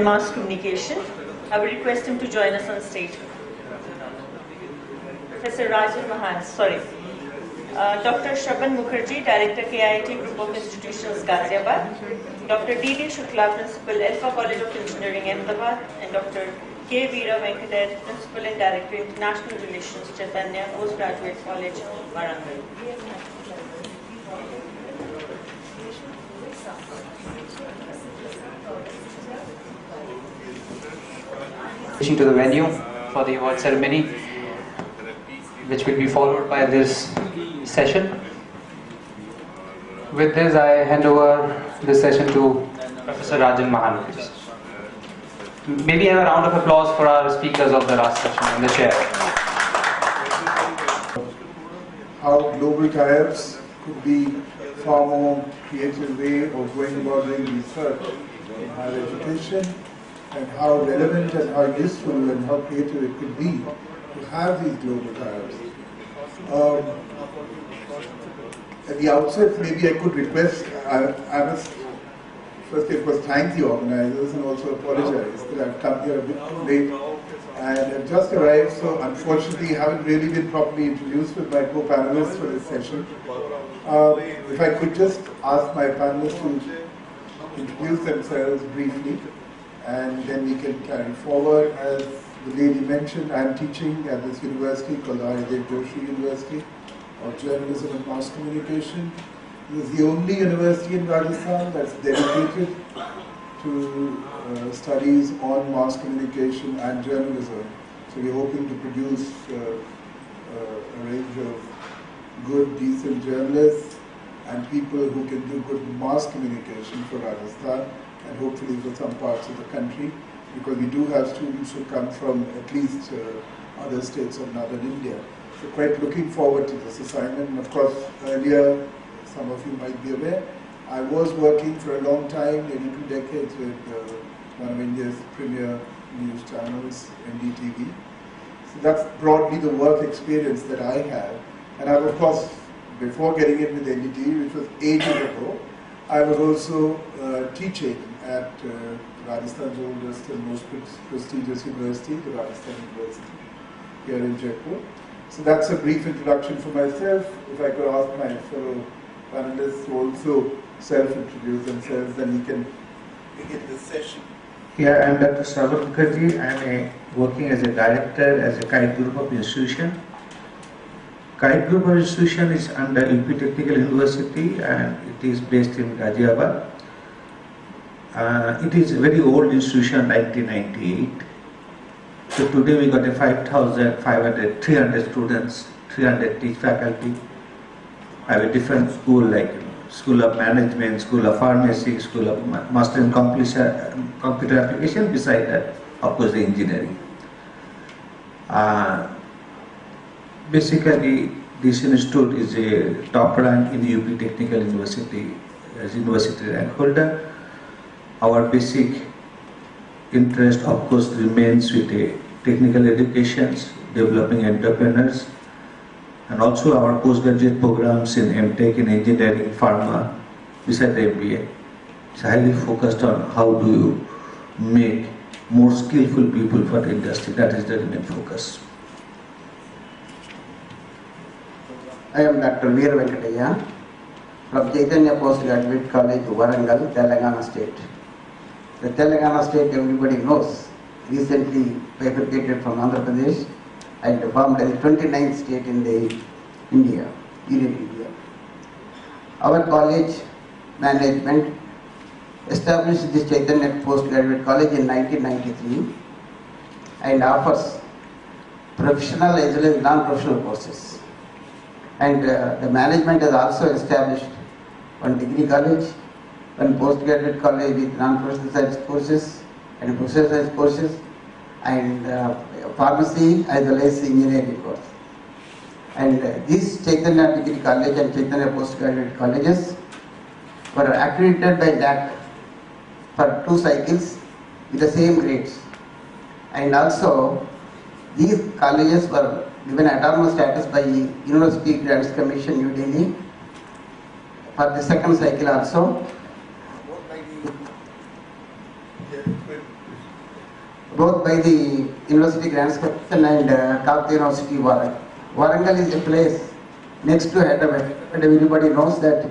and Mass Communication. I will request him to join us on stage. Professor Rajan Mahan, Dr. Shravan Mukherjee, Director KIIT Group of Institutions, Ghaziabad. Dr. D.D. Shukla, Principal, Alpha College of Engineering, Ahmedabad. And Dr. K. Veera Venkatesh, Principal and Director, International Relations, Chaitanya Postgraduate College, Warangal. To the venue for the award ceremony, which will be followed by this session. With this, I hand over this session to Professor Rajan Mahan. Maybe have a round of applause for our speakers of the last session in the chair. How global tie-ups could be far more creative way of going about doing research in higher education, and how relevant and how useful and how creative it could be to have these global tie-ups. At the outset, maybe I could request, I must first of course thank the organizers and also apologize that I've come here a bit too late and I've just arrived, so unfortunately haven't really been properly introduced with my co-panelists for this session. If I could just ask my panelists to introduce themselves briefly, and then we can carry forward. As the lady mentioned, I'm teaching at this university called Haridev Joshi University of Journalism and Mass Communication. It is the only university in Rajasthan that's dedicated to studies on mass communication and journalism. So we're hoping to produce a range of good, decent journalists and people who can do good mass communication for Rajasthan, and hopefully for some parts of the country, because we do have students who come from at least other states of northern India. So quite looking forward to this assignment. And of course, earlier, some of you might be aware, I was working for a long time, nearly 2 decades, with one of India's premier news channels, NDTV. So that's broadly the work experience that I have. And I've, of course, before getting in with NDTV, which was ages ago, I was also teaching at Rajasthan's oldest and most prestigious university, the Rajasthan University, here in Jaipur. So that's a brief introduction for myself. If I could ask my fellow panelists to also self-introduce themselves, then we can begin this session. Yeah, I'm Dr. Shravan Mukherjee. I'm working as a director as a KIIT Group of Institution. KIIT Group of Institution is under UP Technical University and it is based in Ghaziabad. It is a very old institution, 1998. So today we got a 300 students, 300 teach faculty. I have a different school like School of Management, School of Pharmacy, School of Master in Computer Application, beside that, of course, the engineering. Basically, this institute is a top rank in the UP Technical University as university rank holder. Our basic interest, of course, remains with the technical educations, developing entrepreneurs, and also our postgraduate programs in MTech in engineering, pharma, beside the MBA. It's highly focused on how do you make more skillful people for the industry. That is the main focus. I am Dr. Veera Venkatesh from Chaitanya Postgraduate College, Warangal, Telangana State. The Telangana State, everybody knows, recently bifurcated from Andhra Pradesh and formed as the 29th state in the Union India. Our college management established this Chaitanya Postgraduate College in 1993 and offers professional as well as non-professional courses. And the management has also established one degree college, one postgraduate college with non-professional science courses and professional science courses, and pharmacy as well as engineering course. And these Chaitanya Degree College and Chaitanya Postgraduate Colleges were accredited by NAAC for 2 cycles with the same grades. And also, these colleges were given autonomous status by University Grants Commission, New Delhi, for the 2nd cycle also. both by the University Grants Commission and Kakatiya University Warangal. Warangal is a place next to Hyderabad, and everybody knows that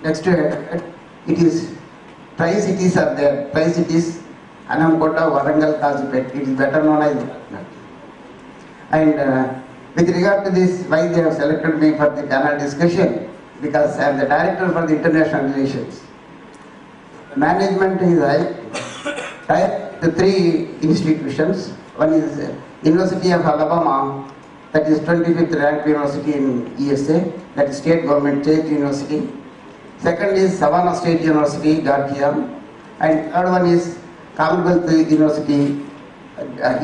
next to Hyderabad, it is tri-cities are there. Tri-cities, Anamkota, Warangal, Kazipet. It is better known as. And with regard to this, why they have selected me for the panel discussion, because I am the director for the international relations. Management is tied to 3 institutions. One is University of Alabama, that is 25th ranked university in USA, that is state government state university. Second is Savannah State University, Garcia, and third one is Commonwealth University,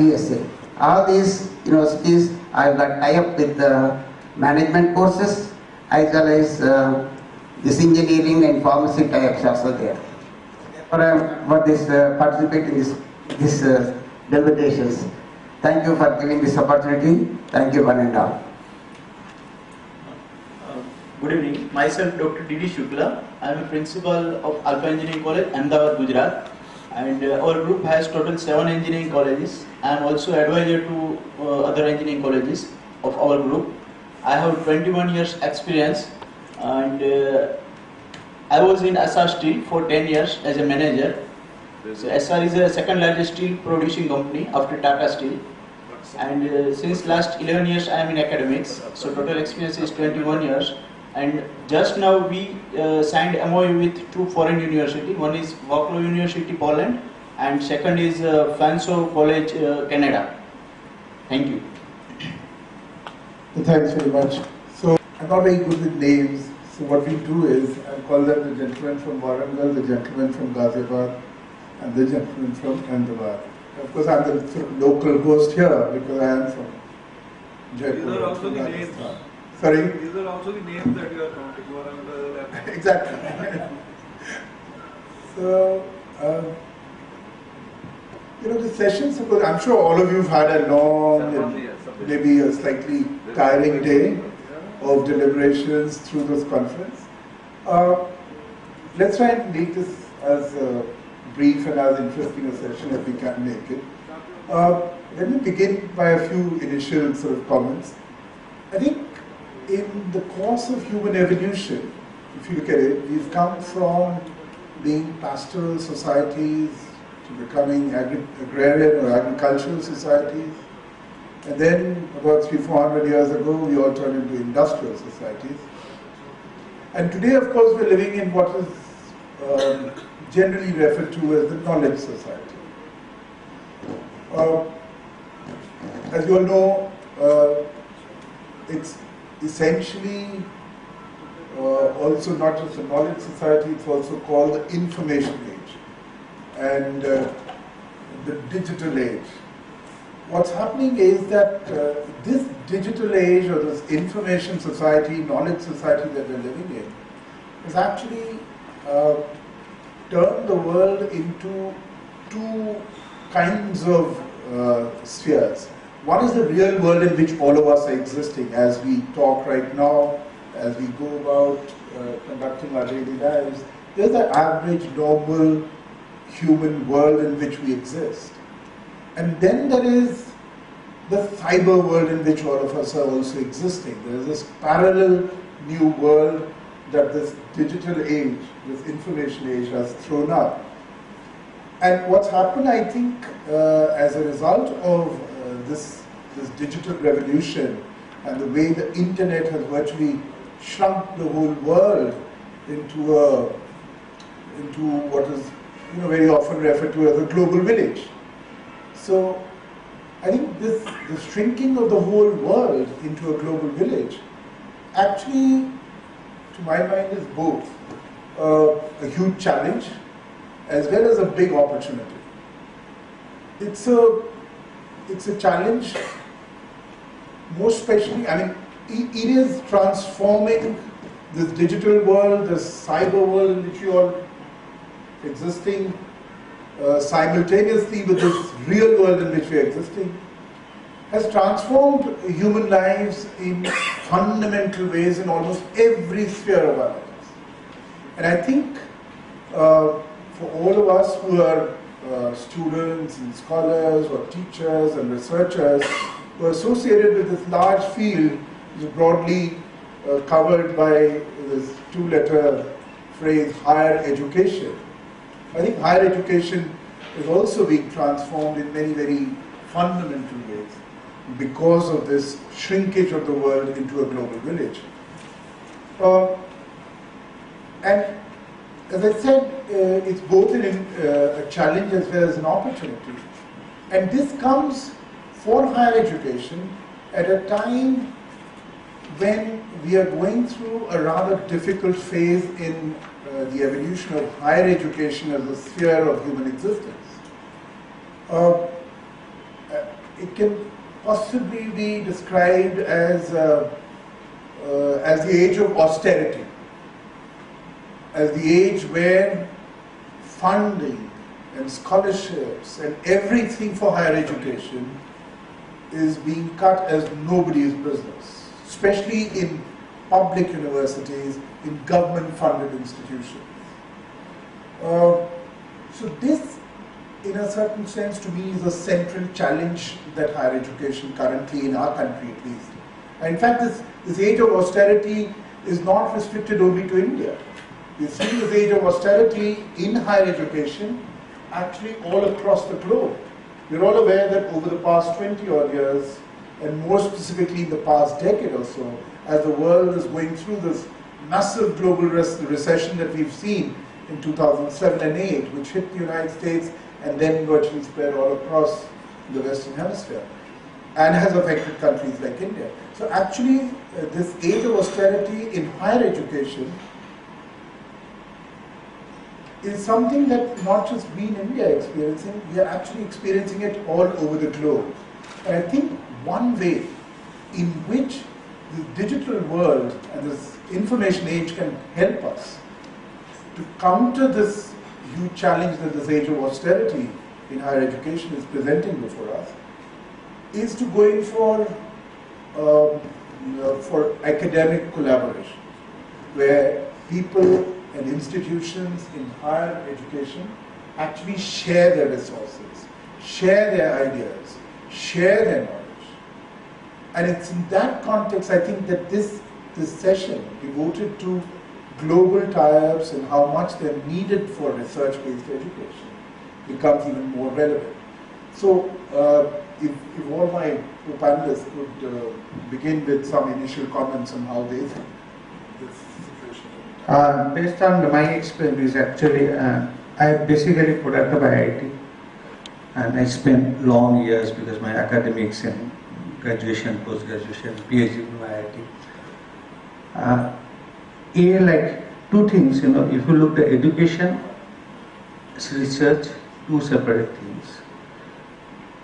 USA. All these universities I got tie-up with the management courses as well as this engineering and pharmacy tie-ups also there. For this participate in this deliberations. Thank you for giving this opportunity. Thank you, one and all. Good evening. Myself, Dr. D.D. Shukla. I am a principal of Alpha Engineering College, Ahmedabad, Gujarat. And our group has total 7 engineering colleges. I am also advisor to other engineering colleges of our group. I have 21 years experience, and I was in SR Steel for 10 years as a manager. So SR is the second largest steel producing company after Tata Steel. And since last 11 years I am in academics. So total experience is 21 years. And just now we signed MOU with 2 foreign universities. One is Wrocław University, Poland, and second is Fanshawe College, Canada. Thank you. Thanks very much. So I'm not very good with names. So what we do is I call them the gentleman from Warangal, the gentleman from Ghaziabad, and the gentleman from Ahmedabad. Of course, I'm the sort of local host here because I am from Jaipur. These are also the names. Sorry? These are also the names that you are counting. Warangal. Exactly. So, the sessions, I'm sure all of you have had a long and maybe a slightly tiring day of deliberations through this conference. Let's try and make this as brief and as interesting a session as we can make it. Let me begin by a few initial sort of comments. I think in the course of human evolution, if you look at it, we've come from being pastoral societies to becoming agrarian or agricultural societies. And then about 300-400 years ago, we all turned into industrial societies. And today, of course, we're living in what is generally referred to as the knowledge society. As you all know, it's essentially also not just a knowledge society, it's also called the information age and the digital age. What's happening is that this digital age or this information society, knowledge society that we're living in has actually turned the world into 2 kinds of spheres. One is the real world in which all of us are existing as we talk right now, as we go about conducting our daily lives. There's the average, normal human world in which we exist. And then there is the cyber world in which all of us are also existing. There is this parallel new world that this digital age, this information age has thrown up. And what's happened, I think, as a result of this digital revolution and the way the internet has virtually shrunk the whole world into what is very often referred to as a global village. So I think the shrinking of the whole world into a global village actually, to my mind, is both a huge challenge as well as a big opportunity. It's a challenge, most especially, it is transforming this digital world, this cyber world in which you are existing simultaneously with this real world in which we are existing, has transformed human lives in fundamental ways in almost every sphere of our lives. And I think for all of us who are students and scholars or teachers and researchers who are associated with this large field, which is broadly covered by this two-letter phrase, higher education. I think higher education is also being transformed in many very fundamental ways because of this shrinkage of the world into a global village. And as I said, it's both a challenge as well as an opportunity. And this comes for higher education at a time when we are going through a rather difficult phase in the evolution of higher education as a sphere of human existence. It can possibly be described as the age of austerity, as the age where funding and scholarships and everything for higher education is being cut as nobody's business, especially in public universities, in government-funded institutions. So this, in a certain sense, to me, is a central challenge that higher education currently, in our country at least. And in fact, this age of austerity is not restricted only to India. We see this age of austerity in higher education actually all across the globe. We're all aware that over the past 20 odd years, and more specifically in the past decade or so, as the world is going through this massive global recession that we've seen in 2007 and 8, which hit the United States and then virtually spread all across the Western Hemisphere, and has affected countries like India. So actually, this age of austerity in higher education is something that not just we in India are experiencing, we are actually experiencing it all over the globe. And I think one way in which the digital world and this information age can help us to counter this huge challenge that this age of austerity in higher education is presenting before us is to go in for academic collaboration, where people and institutions in higher education actually share their resources, share their ideas, share their knowledge. And it's in that context, I think, that this session devoted to global tie-ups and how much they're needed for research-based education becomes even more relevant. So, if all my panelists could begin with some initial comments on how they think this situation. Based on my experience, actually, I basically product of IIT, and I spent long years because my academics and graduation, post-graduation, PhD in IIT. Like two things, if you look at education, research, two separate things.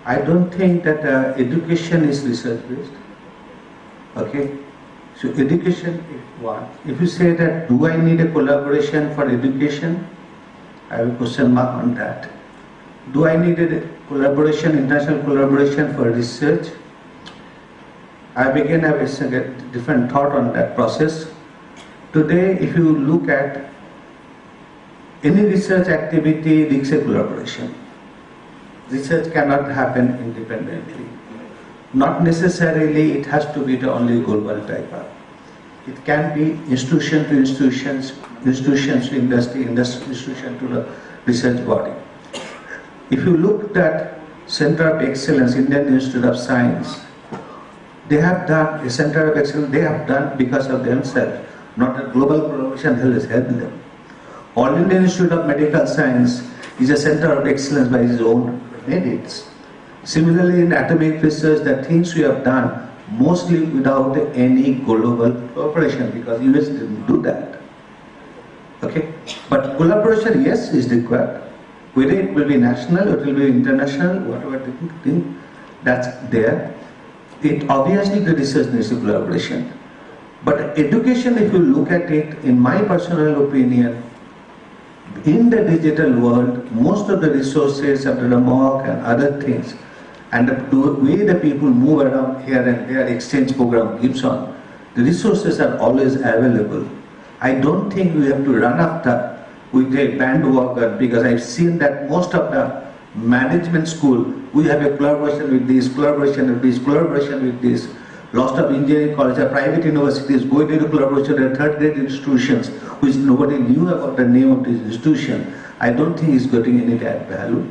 I don't think that education is research-based. Okay, so education is one. If you say that, do I need a collaboration for education? I have a question mark on that. Do I need a collaboration, international collaboration for research? I began to have a different thought on that process. Today, if you look at any research activity, needs a collaboration. Research cannot happen independently. Not necessarily it has to be the only global type of. It can be institution to institutions, institutions to industry, institution to the research body. If you look at Center of Excellence, Indian Institute of Science, they have done a Center of Excellence, they have done because of themselves, not a global collaboration has helped them. All Indian Institute of Medical Science is a Center of Excellence by its own merits. Similarly, in atomic research, the things we have done mostly without any global cooperation, because US didn't do that. Okay, but collaboration, yes, is required. Whether it will be national or it will be international, whatever thing that's there, it obviously the research needs a collaboration. But education, if you look at it, in my personal opinion, in the digital world, most of the resources under the MOOC and other things, and the way the people move around here and there, exchange program gives on, the resources are always available. I don't think we have to run after with a bandwagon, because I've seen that most of the management school, we have a collaboration with this, collaboration with this, collaboration with this. Lots of engineering colleges, private universities going into collaboration with third grade institutions, which nobody knew about the name of this institution. I don't think it's getting any that value.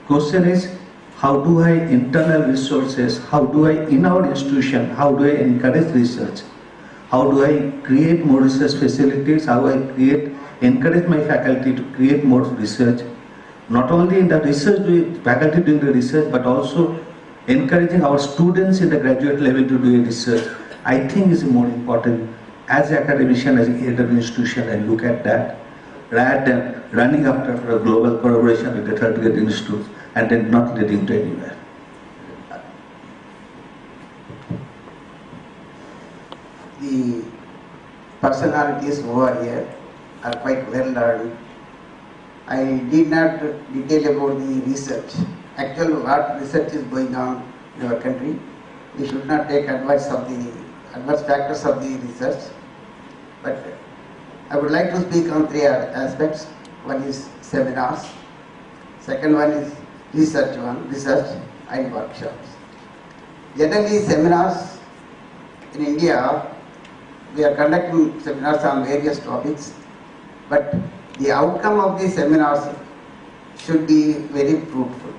Question is, how do I internal resources, how do I in our institution, how do I encourage research? How do I create more research facilities? How I encourage my faculty to create more research? Not only in the research, faculty doing the research, but also encouraging our students in the graduate level to do a research. I think is more important. As an academician, as a head of institution, I look at that rather than running after a global collaboration with the third grade institutes and then not leading to anywhere. The personalities over here are quite well learned. I did not detail about the research. Actually, what research is going on in our country, we should not take advice factors of the research. But I would like to speak on three aspects. One is seminars. Second one is research and workshops. Generally, seminars in India, we are conducting seminars on various topics, but the outcome of these seminars should be very fruitful.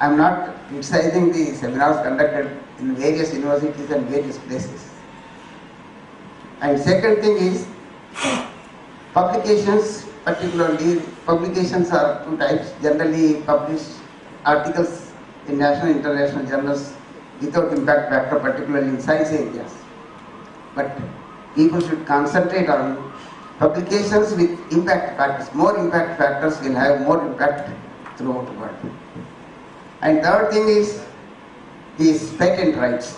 I am not criticizing the seminars conducted in various universities and various places. And second thing is, publications, particularly publications are two types, generally published articles in national and international journals without impact factor, particularly in science areas. But people should concentrate on publications with impact factors. More impact factors will have more impact throughout the world. And third thing is these patent rights.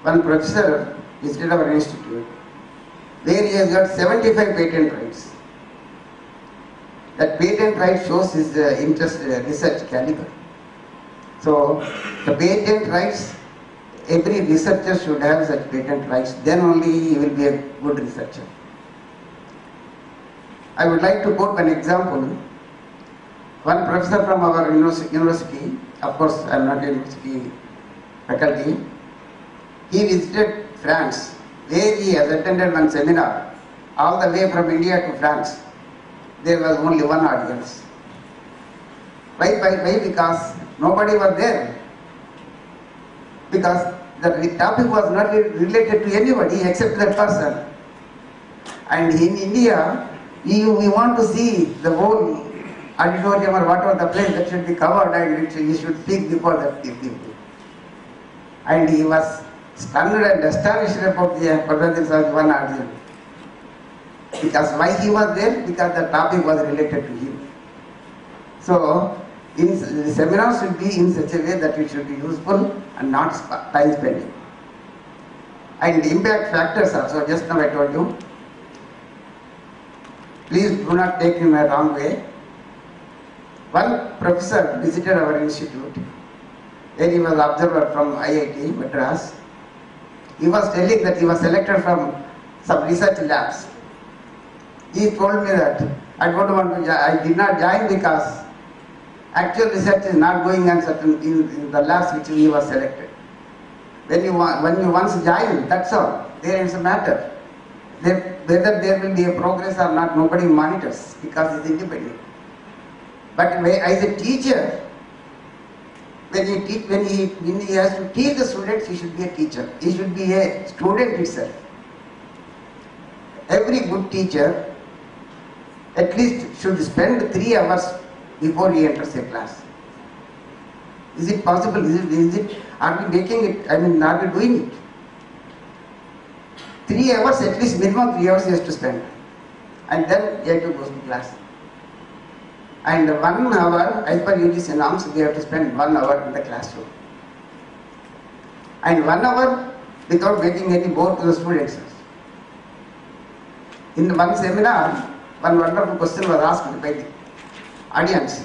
One professor visited our institute where he has got 75 patent rights. That patent right shows his interest, research caliber. So the patent rights, every researcher should have such patent rights, then only he will be a good researcher. I would like to quote an example. One professor from our university, of course I am not a university faculty, he visited France, where he has attended one seminar, all the way from India to France. There was only one audience. Why? Because nobody was there. Because the topic was not related to anybody except that person. And in India, we want to see the whole auditorium or whatever the place that should be covered, and he should speak before the people. And he was stunned and astonished about the presence of one audience. Because why he was there? Because the topic was related to him. So, the seminar should be in such a way that it should be useful and not time spending. And the impact factors also, just now I told you, please do not take him a wrong way. One professor visited our institute, where he was observer from IIT Madras. He was telling that he was selected from some research labs. He told me that I did not join because actual research is not going on in the labs which he was selected. When you once join, that's all. There is a matter. Whether there will be a progress or not, nobody monitors because it's independent. But as a teacher, when he has to teach the students, he should be a teacher. He should be a student itself. Every good teacher at least should spend 3 hours before he enters a class. Is it possible? Are we making it? Are we doing it? 3 hours, at least minimum 3 hours he has to spend. And then he has to go to class. And 1 hour, as per UGC norms, we have to spend 1 hour in the classroom. And 1 hour without making any bore to the students. In one seminar, one wonderful question was asked by the audience,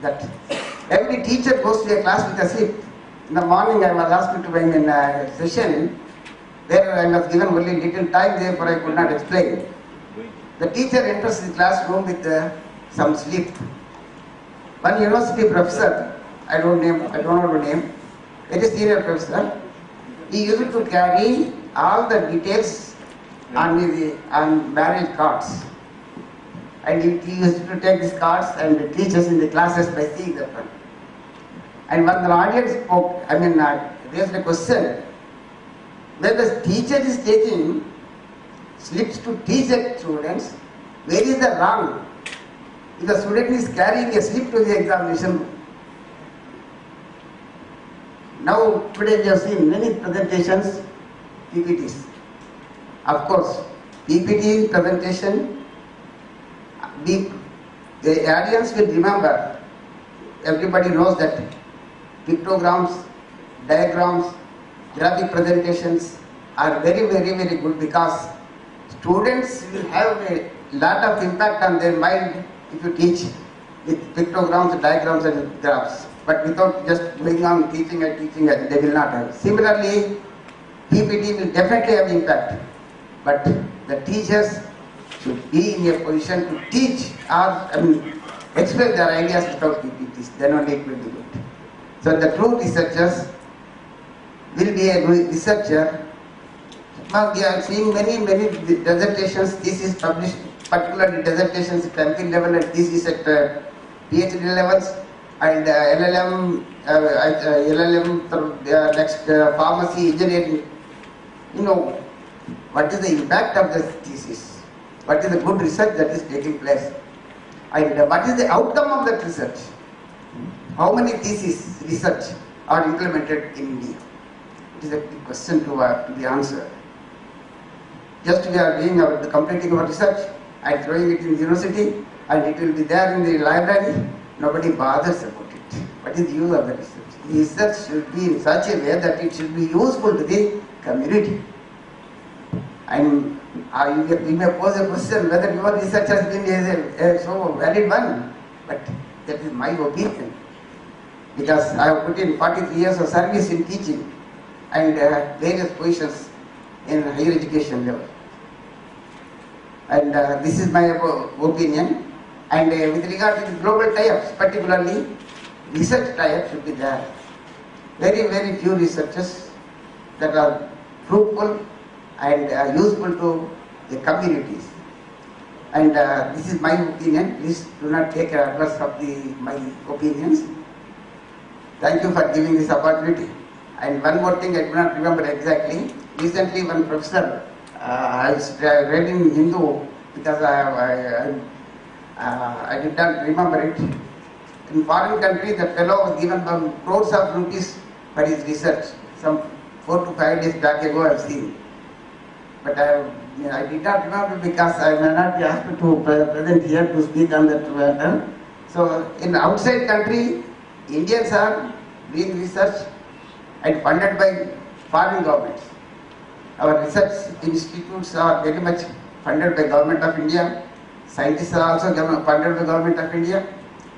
that every teacher goes to a class with a script. In the morning I was asked to be in a session where I was given only little time, therefore I could not explain. The teacher enters the classroom with some slip. One university professor, I don't know the name, very senior professor, he used to carry all the details on marriage cards. And he used to take these cards and teach us in the classes by seeing that one. And when the audience spoke, raised a question, when the teacher is taking slips to teach the students, where is the wrong? If the student is carrying a slip to the examination room. Now, today we have seen many presentations, PPTs. Of course, PPT presentation, the audience will remember, everybody knows that pictograms, diagrams, graphic presentations are very, very, very good because students will have a lot of impact on their mind if you teach with pictograms, diagrams and graphs. But without just going on teaching, they will not have. Similarly, PPT will definitely have impact. But the teachers should be in a position to teach or explain their ideas without PPTs. Then only it will be good. So the true researchers will be a researcher. Now we are seeing many dissertations, thesis published, particularly dissertations at MPhil level and thesis at PhD levels, and LLM, next pharmacy, engineering. You know, what is the impact of the thesis? What is the good research that is taking place? And what is the outcome of that research? How many theses research are implemented in India? It is a big question to be answered. Just we are doing completing our research and throwing it in the university, and it will be there in the library. Nobody bothers about it. What is the use of the research? The research should be in such a way that it should be useful to the community. And you may pose a question whether your research has been a so valid one, but that is my opinion. Because I have put in 43 years of service in teaching and various positions in higher education level. And this is my opinion. And with regard to the global tie-ups, particularly research tie-ups should be there. Very, very few researchers that are fruitful and useful to the communities. And this is my opinion. Please do not take adverse of my opinions. Thank you for giving this opportunity. And one more thing, I do not remember exactly. Recently, one professor, I read in Hindu because I did not remember it. In foreign country, the fellow was given crores of rupees for his research. Some 4 to 5 days back ago, I have seen. But I did not remember because I may not be asked to present here to speak on that matter. So, in outside country, Indians are doing research and funded by foreign governments. Our research institutes are very much funded by Government of India. Scientists are also funded by Government of India,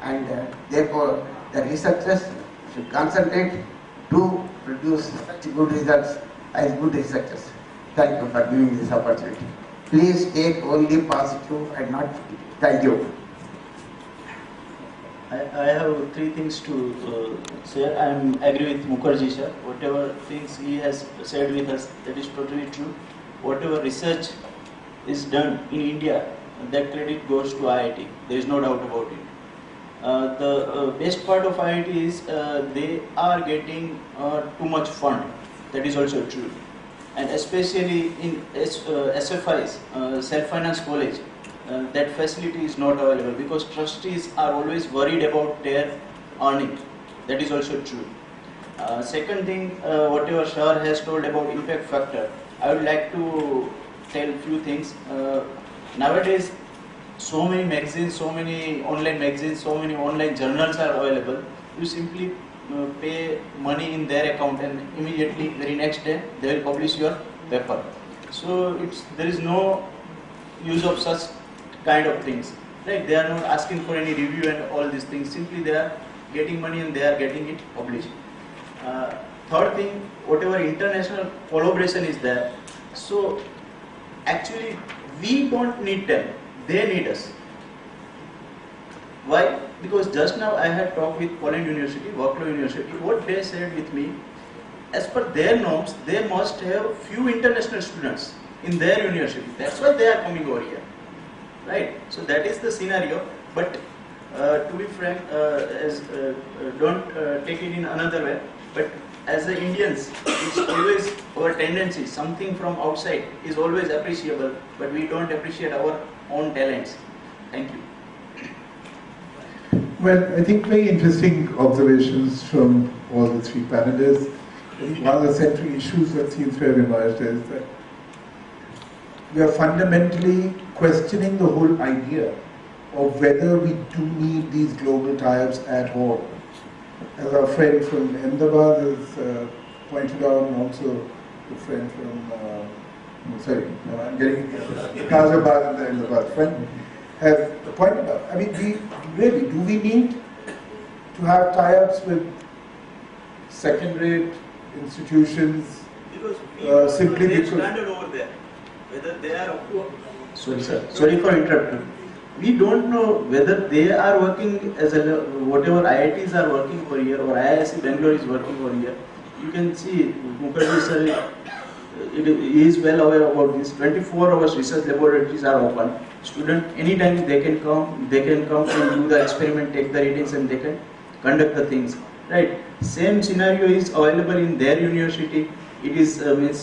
and therefore the researchers should concentrate to produce such good results as good researchers. Thank you for giving this opportunity. Please take only positive and not negative. Thank you. I have 3 things to say. I agree with Mukherjee sir. Whatever things he has said with us, that is totally true. Whatever research is done in India, that credit goes to IIT. There is no doubt about it. The best part of IIT is they are getting too much fund. That is also true. And especially in SFIs, self-finance college, that facility is not available because trustees are always worried about their earning. That is also true. Second thing, whatever Sir has told about impact factor, I would like to tell few things. Nowadays, so many magazines, so many online magazines, so many online journals are available. You simply pay money in their account and immediately, very next day, they will publish your paper. So there is no use of such kind of things. Right? They are not asking for any review and all these things. Simply they are getting money and they are getting it published. Third thing, whatever international collaboration is there. So actually we don't need them. they need us. Why? Because just now I had talked with Poland University, Wrocław University. What they said with me, as per their norms, they must have few international students in their university. That's why they are coming over here, right? So that is the scenario. But to be frank, don't take it in another way. But as the Indians, it's always our tendency. Something from outside is always appreciable, but we don't appreciate our own talents. Thank you. Well, I think very interesting observations from all the three panelists. I think one of the central issues that seems to have emerged is that we are fundamentally questioning the whole idea of whether we do need these global tie-ups at all. As our friend from Ahmedabad has pointed out, and also the friend from, I'm getting Ghaziabad and the Ahmedabad friend have pointed out. I mean, do we need to have tie-ups with second-rate institutions? Because simply their because standard over there, whether they are up to. Sorry, sir. Sorry for interrupting. We don't know whether they are working as a whatever IITs are working over here or IISc Bangalore is working over here. You can see Mukherjee sir he is well aware about this. 24 hours research laboratories are open. Student anytime they can come and do the experiment, take the readings, and they can conduct the things. Right. Same scenario is available in their university. It is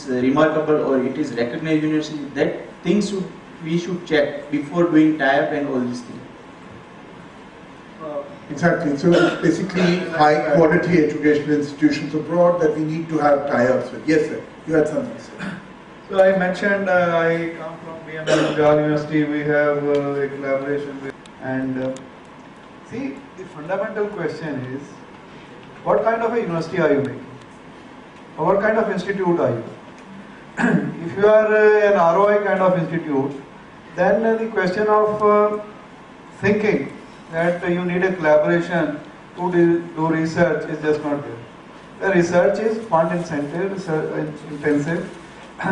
remarkable, or it is recognized university. That things we should check before doing tie-up and all these things. Exactly. So basically, high quality educational institutions abroad that we need to have tie-ups with. Yes, sir. You had something to say. So I mentioned I come from BMS Punjab University. We have a collaboration with, and see, the fundamental question is, what kind of a university are you making? Or what kind of institute are you? If you are an ROI kind of institute, then the question of thinking that you need a collaboration to do research is just not there. The research is fund intensive,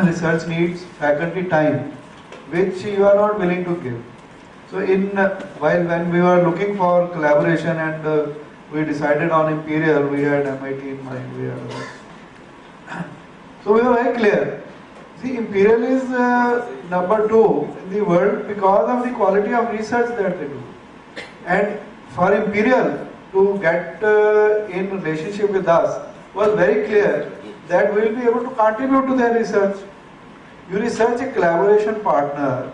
research needs faculty time, which you are not willing to give. So when we were looking for collaboration and we decided on Imperial, we had MIT in mind. So we were very clear. See, Imperial is number 2 in the world because of the quality of research that they do. And for Imperial to get in relationship with us was very clear that we will be able to contribute to their research. You research a collaboration partner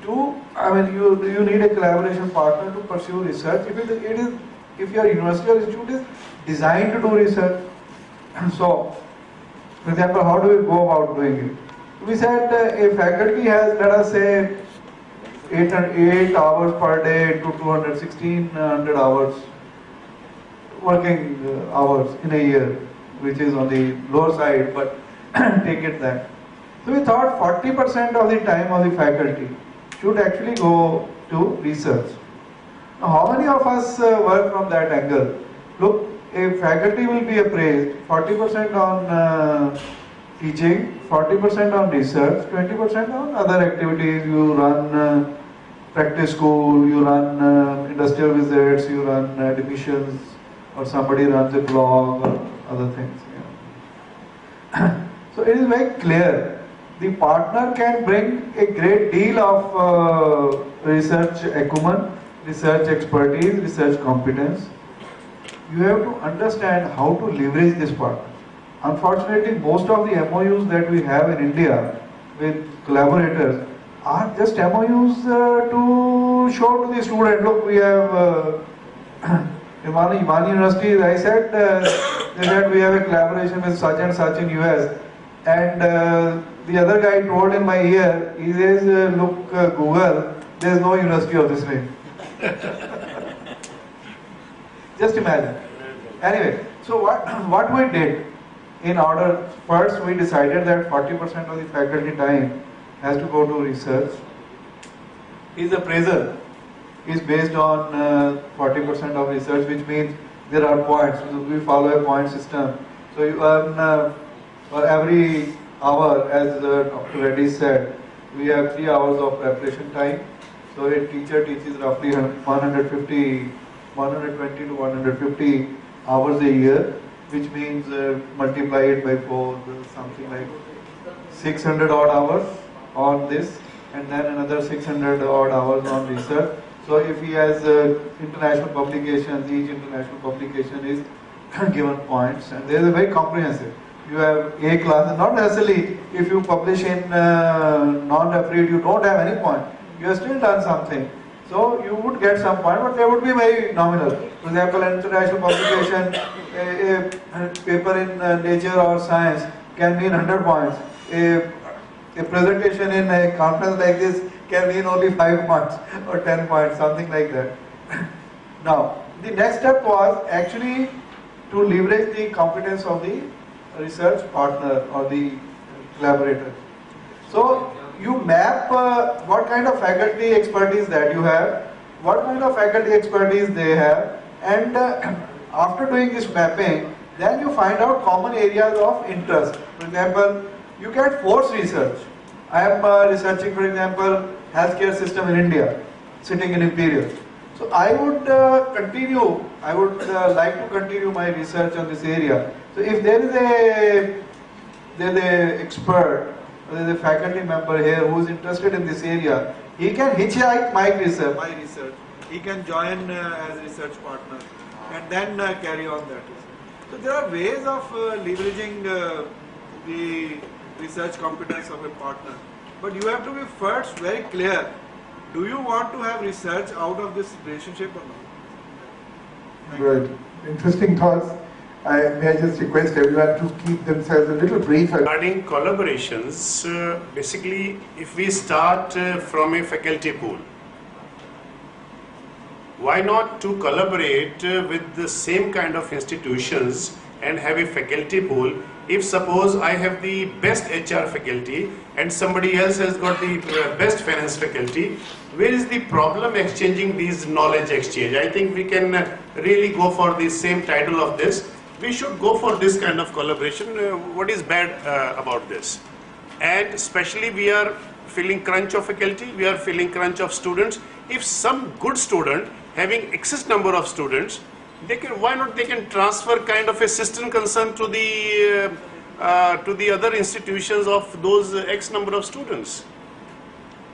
you need a collaboration partner to pursue research if your university or institute is designed to do research. So, for example, how do we go about doing it? We said a faculty has, let us say, 8 hours per day to 1600 hours working hours in a year, which is on the lower side, but take it that. So we thought 40% of the time of the faculty should actually go to research. Now, how many of us work from that angle? Look, a faculty will be appraised 40% on teaching, 40% on research, 20% on other activities. You run practice school, you run industrial visits, you run admissions, or somebody runs a blog or other things. So it is very clear. The partner can bring a great deal of research acumen, research expertise, research competence. You have to understand how to leverage this partner. Unfortunately, most of the MOUs that we have in India with collaborators are just MOUs to show to the student, look, we have Imani University, as I said, they said we have a collaboration with such and such in US. And the other guy told in my ear, he says, look, Google, there is no university of this name. Just imagine. Anyway, so what we did, in order, first we decided that 40% of the faculty time has to go to research. His appraisal is based on 40% of research, which means there are points. So we follow a point system. So you earn for every hour, as Dr. Reddy said, we have 3 hours of preparation time. So So a teacher teaches roughly 120 to 150 hours a year, which means multiply it by 4, something like 600 odd hours on this, and then another 600 odd hours on research. So if he has international publications, each international publication is given points, and there is a very comprehensive. You have A class, not necessarily if you publish in non-refereed, you don't have any point. You have still done something. So you would get some point, but they would be very nominal. For example, an international publication, a paper in Nature or Science can mean 100 points. A presentation in a conference like this can mean only 5 points or 10 points, something like that. Now, the next step was actually to leverage the competence of the research partner or the collaborator. So you map what kind of faculty expertise that you have, what kind of faculty expertise they have, and after doing this mapping, then you find out common areas of interest. For example, you get force research. I am researching, for example, healthcare system in India, sitting in Imperial. So I would continue, I would like to continue my research on this area. So if there is a expert, there is a faculty member here who is interested in this area, he can hitchhike my research. He can join as a research partner and then carry on that research. So there are ways of leveraging the research competence of a partner. But you have to be first very clear. Do you want to have research out of this relationship or not? Good. Interesting thoughts. May I just request everyone to keep themselves a little brief. Regarding collaborations, basically if we start from a faculty pool, why not to collaborate with the same kind of institutions and have a faculty pool? If suppose I have the best HR faculty and somebody else has got the best finance faculty, where is the problem exchanging these knowledge exchange? I think we can really go for the same title of this. We should go for this kind of collaboration. What is bad about this? And especially we are feeling crunch of faculty, we are feeling crunch of students. If some good student having excess number of students, they can, why not they can transfer kind of a system concern to the other institutions of those X number of students,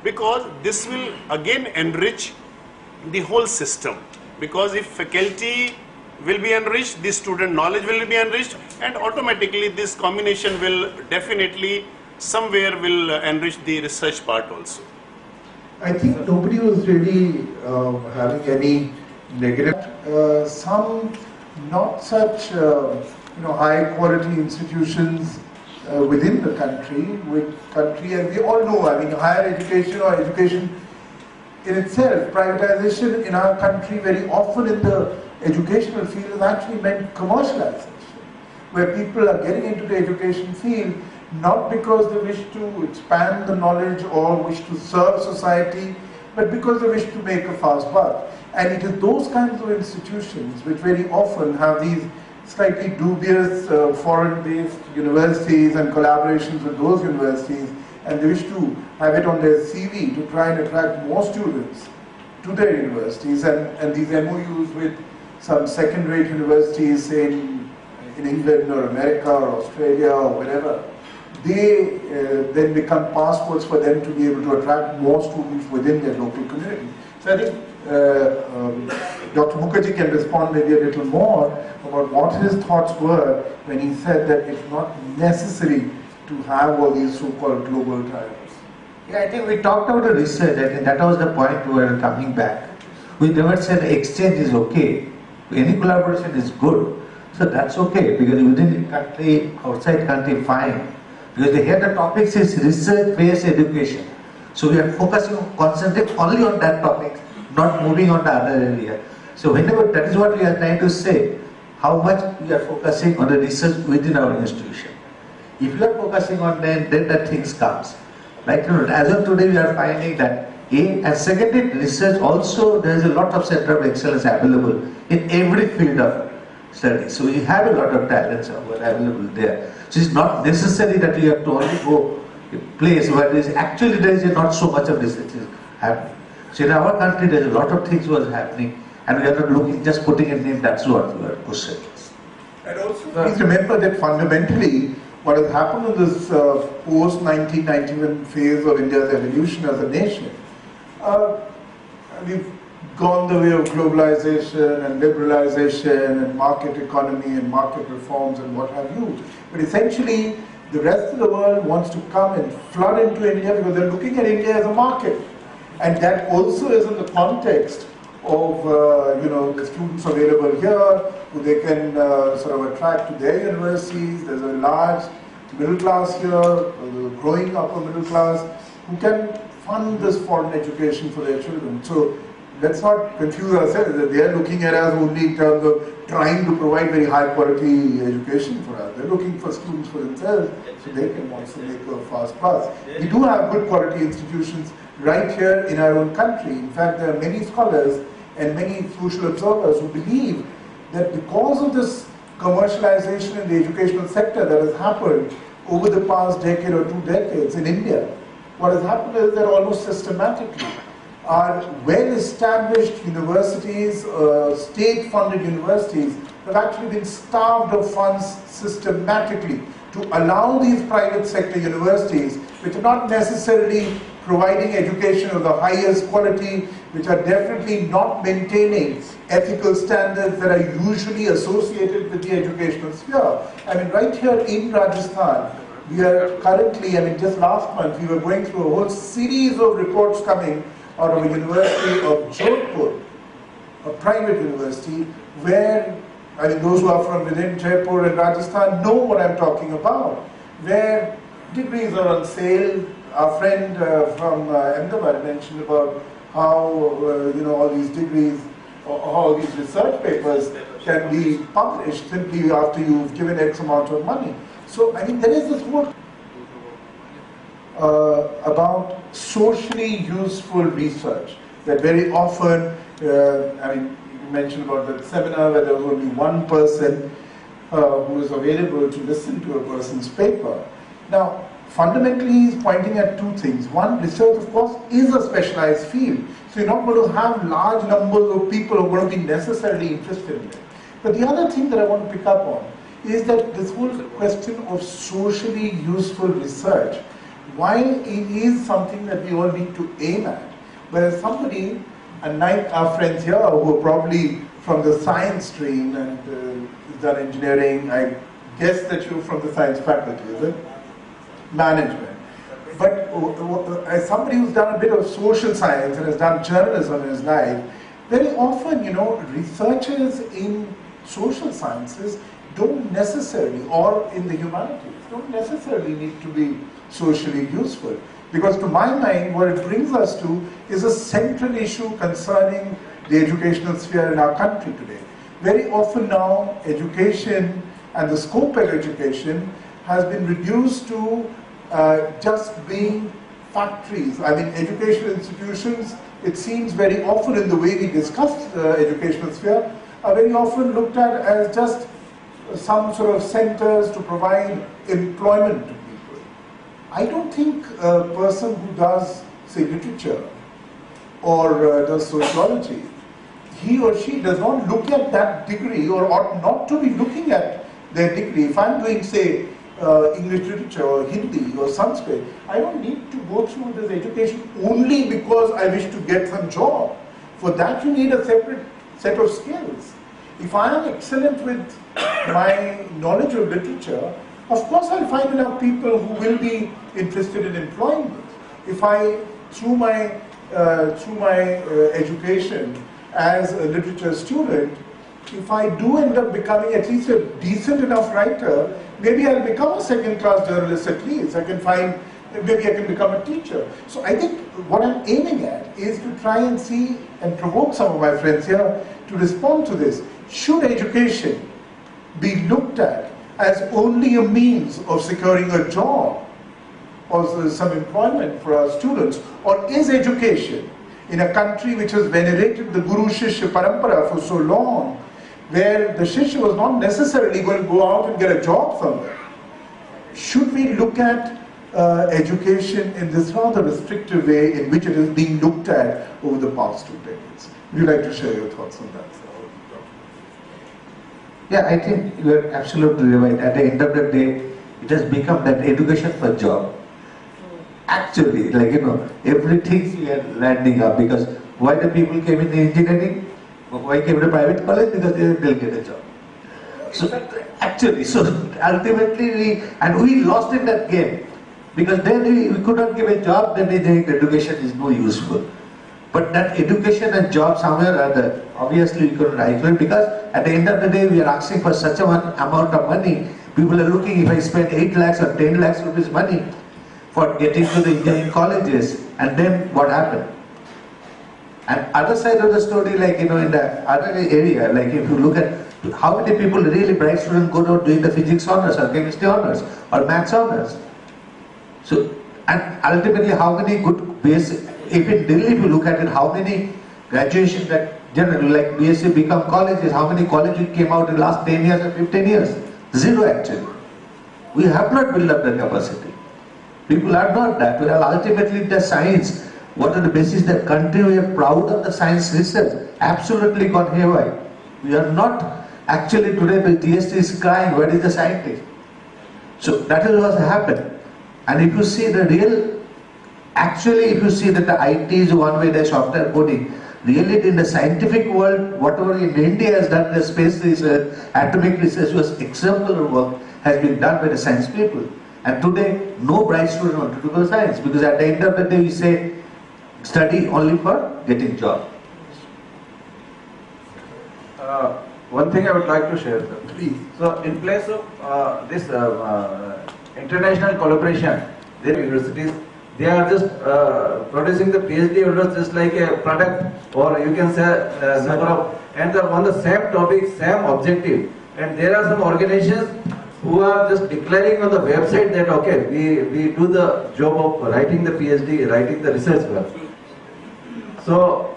because this will again enrich the whole system. Because if faculty will be enriched, the student knowledge will be enriched, and automatically this combination will definitely somewhere will enrich the research part also. I think nobody was really having any negative. Some not such high quality institutions within the country, and we all know, I mean, higher education or education in itself, privatization in our country very often in the educational field has actually meant commercialization, where people are getting into the education field not because they wish to expand the knowledge or wish to serve society, but because they wish to make a fast buck. And it is those kinds of institutions which very often have these slightly dubious foreign-based universities and collaborations with those universities, and they wish to have it on their CV to try and attract more students to their universities, and these MOUs with some second-rate universities in England or America or Australia or wherever, they then become passports for them to be able to attract more students within their local community. So I think Dr. Mukherjee can respond maybe a little more about what his thoughts were when he said that it's not necessary to have all these so-called global trials. Yeah, I think we talked about the research. I think that was the point we were coming back. We never said exchange is okay. Any collaboration is good. So that's okay, because within the country, outside country, fine. Because here the topics is research-based education. So we are focusing, concentrating only on that topic, not moving on the other area. So whenever, that is what we are trying to say, how much we are focusing on the research within our institution. If you are focusing on then the things comes. Like as of today, we are finding that and secondly, research also, there is a lot of center of excellence available in every field of study. So we have a lot of talents available there. So it's not necessary that you have to only go a place where there is actually not so much of research is happening. So in our country, there's a lot of things was happening, and we are not looking, just putting a name. That's what we are questioning. And also, please remember that fundamentally, what has happened in this post-1991 phase of India's evolution as a nation, we've gone the way of globalization and liberalization and market economy and market reforms and what have you. But essentially, the rest of the world wants to come and flood into India because they're looking at India as a market. And that also is in the context of the students available here, who they can sort of attract to their universities. There's a large middle class here, growing upper middle class, who can fund this foreign education for their children. So let's not confuse ourselves that they are looking at us only in terms of trying to provide very high quality education for us. They're looking for students for themselves so they can also make a fast pass. We do have good quality institutions right here in our own country. In fact, there are many scholars and many social observers who believe that because of this commercialization in the educational sector that has happened over the past decade or 2 decades in India, what has happened is that almost systematically our well-established universities, state-funded universities, have actually been starved of funds systematically to allow these private sector universities, which are not necessarily providing education of the highest quality, which are definitely not maintaining ethical standards that are usually associated with the educational sphere. I mean, right here in Rajasthan, we are currently, just last month, we were going through a whole series of reports coming out of a university of Jodhpur, a private university, where, those who are from within Jaipur and Rajasthan know what I'm talking about, where degrees are on sale. Our friend from Ahmedabad mentioned about how, all these degrees, or all these research papers can be published simply after you've given X amount of money. So, there is this whole about socially useful research that very often, you mentioned about that seminar where there was only one person who was available to listen to a person's paper. Now, fundamentally, he's pointing at two things. One, research, of course, is a specialized field. So you're not going to have large numbers of people who are going to be necessarily interested in it. But the other thing that I want to pick up on is that this whole question of socially useful research, while it is something that we all need to aim at, but as somebody, and like our friends here who are probably from the science stream and done engineering, I guess that you're from the science faculty, is it? Management. But as somebody who's done a bit of social science and has done journalism in his life, very often, researchers in social sciences don't necessarily, or in the humanities, don't necessarily need to be socially useful. Because to my mind, what it brings us to is a central issue concerning the educational sphere in our country today. Very often now, education and the scope of education has been reduced to just being factories. Educational institutions, it seems very often in the way we discuss the educational sphere, are very often looked at as just some sort of centers to provide employment to people. I don't think a person who does, say, literature or does sociology, he or she does not look at that degree or ought not to be looking at their degree. If I'm doing, say, English literature or Hindi or Sanskrit, I don't need to go through this education only because I wish to get some job. For that you need a separate set of skills. If I am excellent with my knowledge of literature, of course I'll find enough people who will be interested in employing me. If I, through my education as a literature student, if I do end up becoming at least a decent enough writer, maybe I'll become a second-class journalist at least. I can find, maybe I can become a teacher. So I think what I'm aiming at is to try and see and provoke some of my friends here to respond to this. Should education be looked at as only a means of securing a job or some employment for our students? Or is education, in a country which has venerated the Guru Shishya Parampara for so long, where the Shishya was not necessarily going to go out and get a job somewhere, should we look at education in this rather restrictive way in which it is being looked at over the past 2 decades. Would you like to share your thoughts on that, sir? Yeah, I think you are absolutely right. At the end of the day, it has become that education for job. Actually, like, everything we are landing up, because why the people came in the engineering? Why came to private college? Because they'll get a job. So actually, so ultimately we lost in that game, because then we could not give a job, then we think education is no useful. But that education and job somewhere or other, obviously we couldn't isolate, because at the end of the day we are asking for such a amount of money. People are looking, if I spend 8 lakhs or 10 lakhs rupees money for getting to the engineering colleges, and then what happened? And other side of the story, like, in the other area, like if you look at how many people, really bright students, go out doing the physics honors or chemistry honors or maths honors. So, and ultimately how many good basic, if in Delhi, if you look at it, how many graduations that generally, like BSc become colleges, how many colleges came out in the last 10 years or 15 years? Zero actually. We have not built up the capacity. People are not that. Well, ultimately the science, what are the basis that country we are proud of the science research? Absolutely gone haywire. We are not actually today, the GST is crying, where is the scientist? So that is what happened. And if you see the real, actually if you see that the IT is one way, the software coding, really in the scientific world, whatever in India has done, the space research, atomic research was exemplary work has been done by the science people. And today, no bright student want to do the science, because at the end of the day we say, study only for getting job. One thing I would like to share, sir. Please. So, in place of this international collaboration, their universities, they are just producing the PhD holders just like a product, or you can say number of, and on the same topic, same objective. And there are some organizations who are just declaring on the website that, okay, we do the job of writing the PhD, writing the research work. So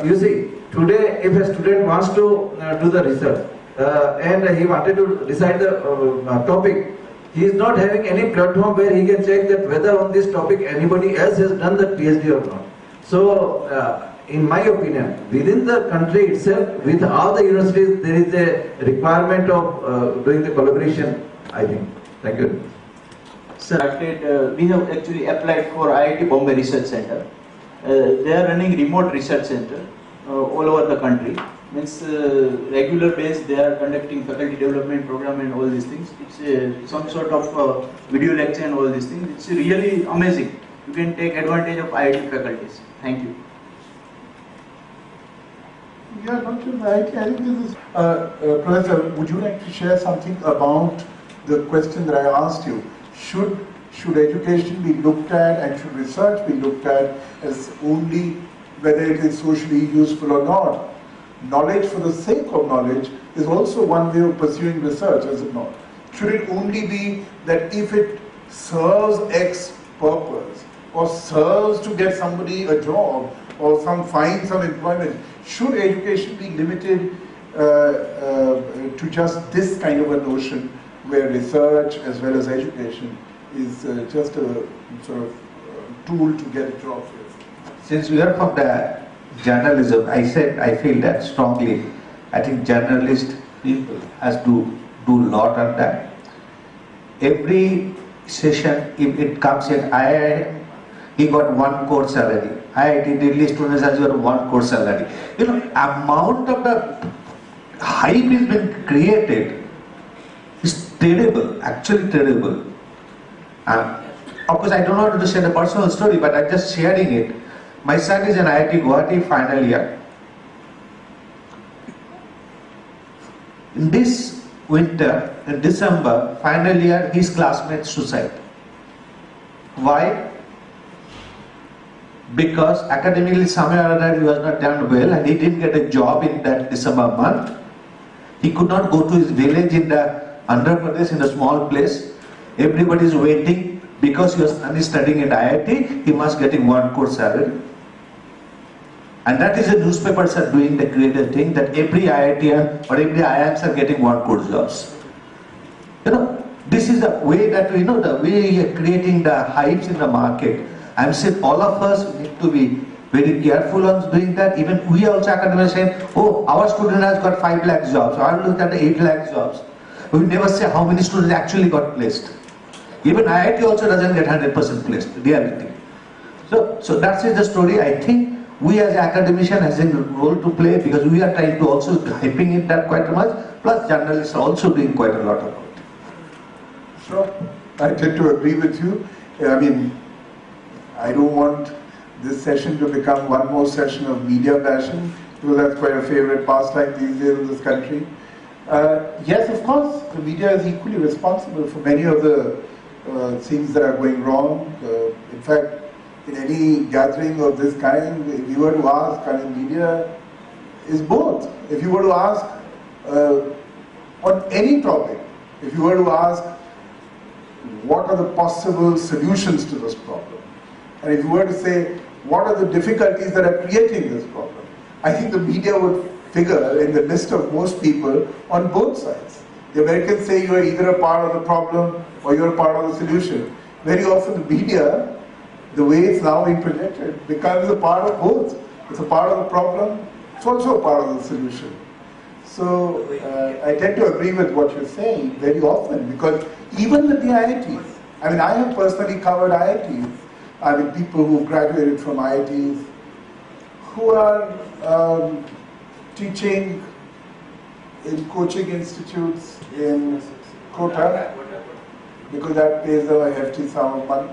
you see, today if a student wants to do the research and he wanted to decide the topic, he is not having any platform where he can check that whether on this topic anybody else has done the PhD or not. So in my opinion, within the country itself, with all the universities, there is a requirement of doing the collaboration, I think. Thank you. Sir, we have actually applied for IIT Bombay Research Center. They are running remote research center all over the country. Means regular base they are conducting faculty development program and all these things. It's some sort of video lecture and all these things. It's really amazing. You can take advantage of IIT faculties. Thank you. Yeah, Dr. Naik, I think this is, Professor, would you like to share something about the question that I asked you? Should education be looked at and should research be looked at as only whether it is socially useful or not? Knowledge for the sake of knowledge is also one way of pursuing research, is it not? Should it only be that if it serves X purpose or serves to get somebody a job or find some employment, should education be limited to just this kind of a notion where research as well as education is just a sort of tool to get a job with? Since we are from the journalism, I feel that strongly. I think journalist people has to do a lot on that. Every session, if it comes in IIM, he got 1 crore salary. IIT Delhi students has got 1 crore salary. You know, amount of the hype has been created is terrible, actually terrible. Of course, I don't want to share the personal story, but I'm just sharing it. My son is in IIT Guwahati final year. In this winter, in December, final year, his classmates suicide. Why? Because academically somewhere or other he was not done well and he didn't get a job in that December month. He could not go to his village in the Andhra Pradesh, in a small place. Everybody is waiting because he was studying in IIT, he must getting 1 crore salary. And that is the newspapers are doing the creative thing that every IITian or every IIMs are getting 1 crore jobs. You know, This is the way that we know, the way you are creating the hypes in the market. I'm saying all of us need to be very careful on doing that. Even we also academics saying, oh, our student has got 5 lakh jobs, so I'll look at the 8 lakh jobs. We never say how many students actually got placed. Even IIT also doesn't get 100% placed, reality. So that's the story. I think we as academicians has a role to play, because we are trying to also hyping it that quite much, plus journalists are also doing quite a lot of it. Sure, I tend to agree with you. I mean, I don't want this session to become one more session of media bashing, because that's quite a favorite pastime these days in this country. Yes, of course, the media is equally responsible for many of the things that are going wrong. In fact, in any gathering of this kind, if you were to ask, I mean, media is both. If you were to ask on any topic, if you were to ask what are the possible solutions to this problem, and if you were to say what are the difficulties that are creating this problem, I think the media would figure in the list of most people on both sides. The Americans say you are either a part of the problem or you are a part of the solution. Very often the media, the way it's now being projected, becomes a part of both. It's a part of the problem, it's also a part of the solution. So I tend to agree with what you're saying very often, because even with the IITs, I mean, I have personally covered IITs. I mean, people who graduated from IITs who are teaching in coaching institutes in Kota, because that pays a hefty sum of money.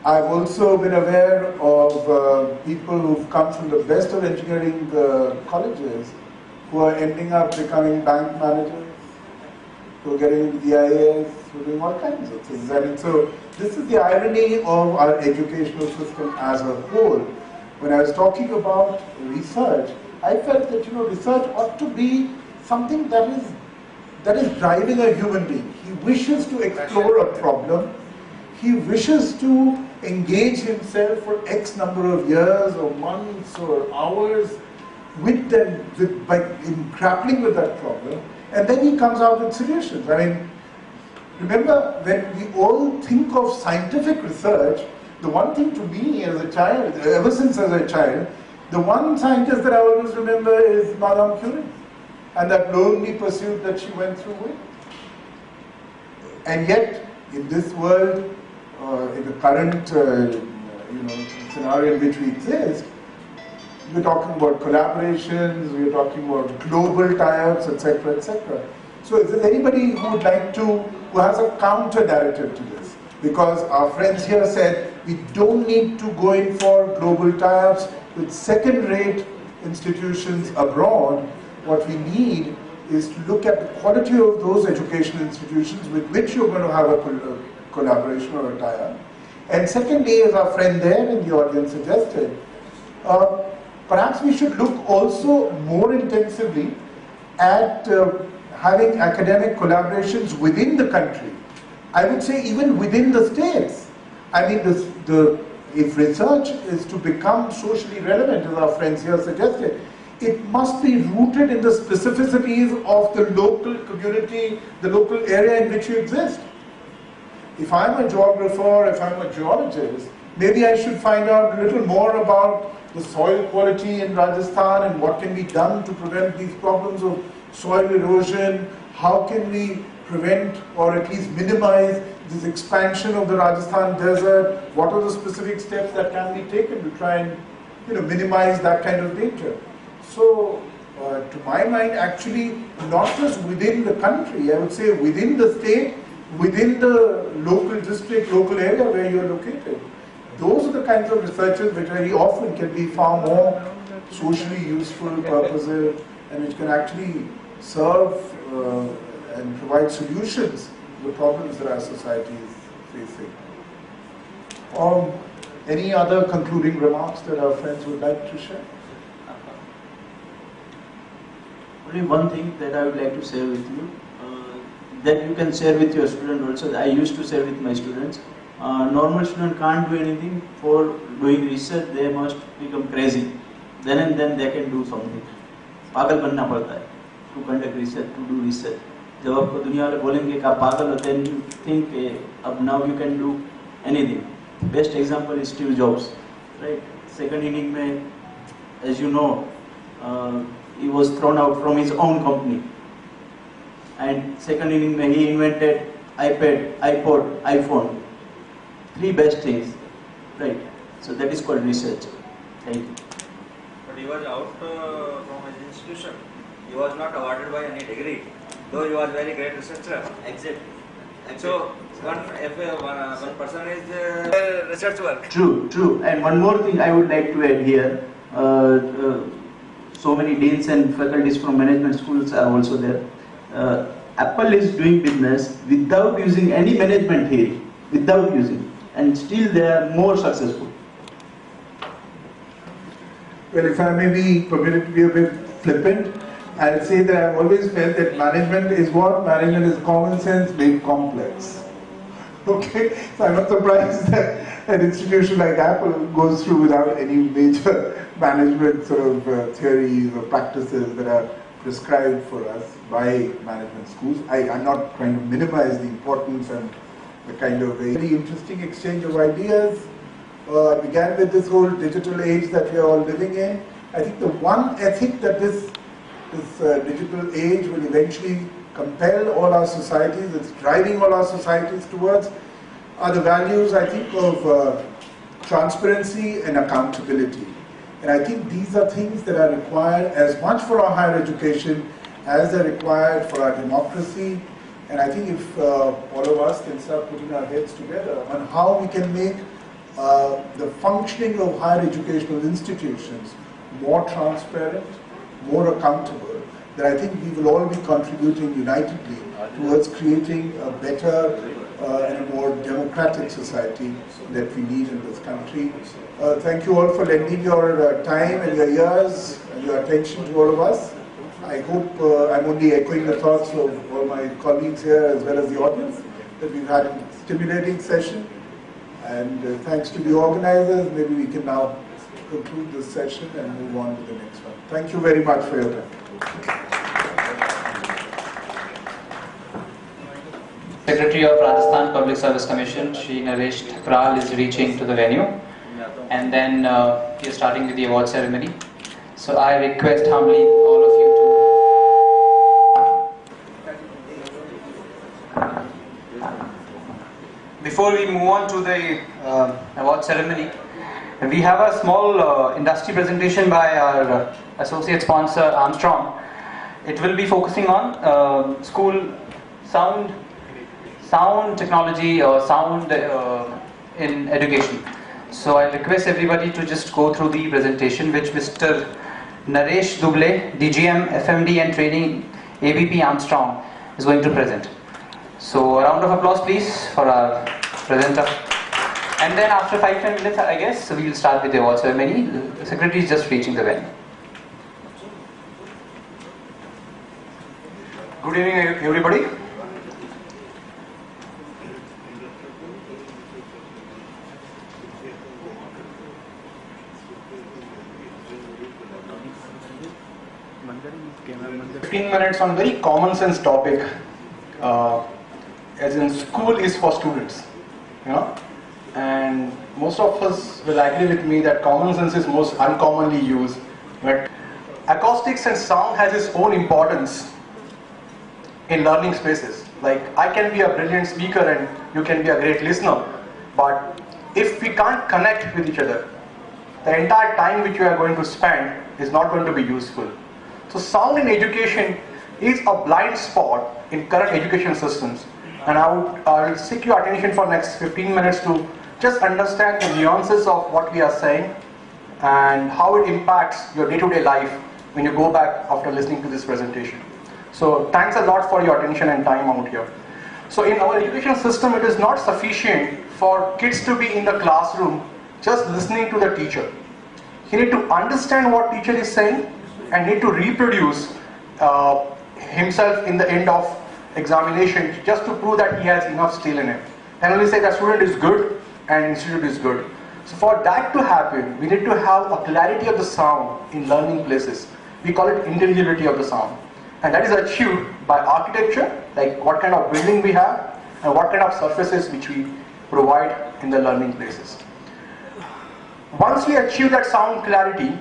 I've also been aware of people who've come from the best of engineering colleges who are ending up becoming bank managers, who are getting into the IAS, who are doing all kinds of things. I mean, so this is the irony of our educational system as a whole. When I was talking about research, I felt that, you know, research ought to be something that is driving a human being. He wishes to explore a problem. He wishes to engage himself for X number of years or months or hours with them, in grappling with that problem, and then he comes out with solutions. I mean, remember, when we all think of scientific research, the one thing to me as a child, ever since as a child, the one scientist that I always remember is Madame Curie, and that lonely pursuit that she went through with. And yet, in this world, in the current scenario in which we exist, we're talking about collaborations, we're talking about global tie-ups, etc., etc. So if there's anybody who would like to, who has a counter narrative to this, because our friends here said we don't need to go in for global tie-ups with second-rate institutions abroad. What we need is to look at the quality of those educational institutions with which you're going to have a collaboration or a tie-up. And secondly, as our friend there in the audience suggested, perhaps we should look also more intensively at having academic collaborations within the country. I would say even within the states. I mean, if research is to become socially relevant, as our friends here suggested, it must be rooted in the specificities of the local community, the local area in which you exist. If I'm a geographer, if I'm a geologist, maybe I should find out a little more about the soil quality in Rajasthan and what can be done to prevent these problems of soil erosion. How can we prevent or at least minimize this expansion of the Rajasthan desert? What are the specific steps that can be taken to try and minimize that kind of danger? So, to my mind, actually, not just within the country, I would say within the state, within the local district, local area where you're located. Those are the kinds of researches which very often can be far more socially useful, purposive, and which can actually serve and provide solutions to the problems that our society is facing. Any other concluding remarks that our friends would like to share? Only one thing that I would like to share with you, that you can share with your student also. I used to share with my students. Normal student can't do anything for doing research. They must become crazy. Then and then they can do something. पागल बनना पड़ता है to conduct research, to do research. जब आपको दुनिया वाले बोलेंगे कि आप पागल होते हैं, you think अब now you can do anything. Best example is Steve Jobs, right? Second inning में, as you know, he was thrown out from his own company. And second inning में he invented iPad, iPod, iPhone. 3 best things, right? So that is called research. Thank you. But he was out from his institution. He was not awarded by any degree, though he was very great researcher. Exactly. So one person is research work. True. And one more thing I would like to add here. So many deans and faculties from management schools are also there. Apple is doing business without using any management theory, and still they are more successful. Well, if I may be permitted to be a bit flippant, I'll say that I've always felt that management is what? Management is common sense made complex. Okay? So I'm not surprised that an institution like Apple goes through without any major management sort of theories or practices that are prescribed for us by management schools. I'm not trying to minimize the importance and the kind of very interesting exchange of ideas. Began with this whole digital age that we are all living in. I think the one ethic that this digital age will eventually compel all our societies, it's driving all our societies towards, are the values, I think, of transparency and accountability. And I think these are things that are required as much for our higher education as they're required for our democracy. And I think if all of us can start putting our heads together on how we can make the functioning of higher educational institutions more transparent, more accountable, that I think we will all be contributing unitedly towards creating a better and a more democratic society that we need in this country. Thank you all for lending your time and your ears and your attention to all of us. I hope I'm only echoing the thoughts of all my colleagues here as well as the audience, that we've had a stimulating session. And thanks to the organizers, maybe we can now conclude this session and move on to the next one. Thank you very much for your time. Secretary of Rajasthan Public Service Commission, Shri Naresh Thakral, is reaching to the venue. And then we are starting with the award ceremony. So I request humbly all of you to... Before we move on to the award ceremony, we have a small industry presentation by our associate sponsor Armstrong. It will be focusing on school sound technology or sound in education. So I request everybody to just go through the presentation which Mr. Naresh Duble, DGM, FMD and Training, AVP Armstrong is going to present. So a round of applause please for our presenter. And then after 5-10 minutes, I guess, we will start with the award ceremony. The secretary is just reaching the venue. Good evening, everybody. "15 minutes on very common sense topic, as in school is for students, you know. And most of us will agree with me that common sense is most uncommonly used. But acoustics and sound has its own importance in learning spaces. Like, I can be a brilliant speaker and you can be a great listener, but if we can't connect with each other, the entire time which we are going to spend is not going to be useful. So sound in education is a blind spot in current education systems, and I'll seek your attention for next 15 minutes to just understand the nuances of what we are saying and how it impacts your day-to-day life when you go back after listening to this presentation. So thanks a lot for your attention and time out here. So in our education system, it is not sufficient for kids to be in the classroom just listening to the teacher. He need to understand what teacher is saying and need to reproduce himself in the end of examination just to prove that he has enough skill in it. And only say that student is good and institute is good. So for that to happen, we need to have a clarity of the sound in learning places. We call it intelligibility of the sound. And that is achieved by architecture, like what kind of building we have and what kind of surfaces which we provide in the learning places. Once we achieve that sound clarity,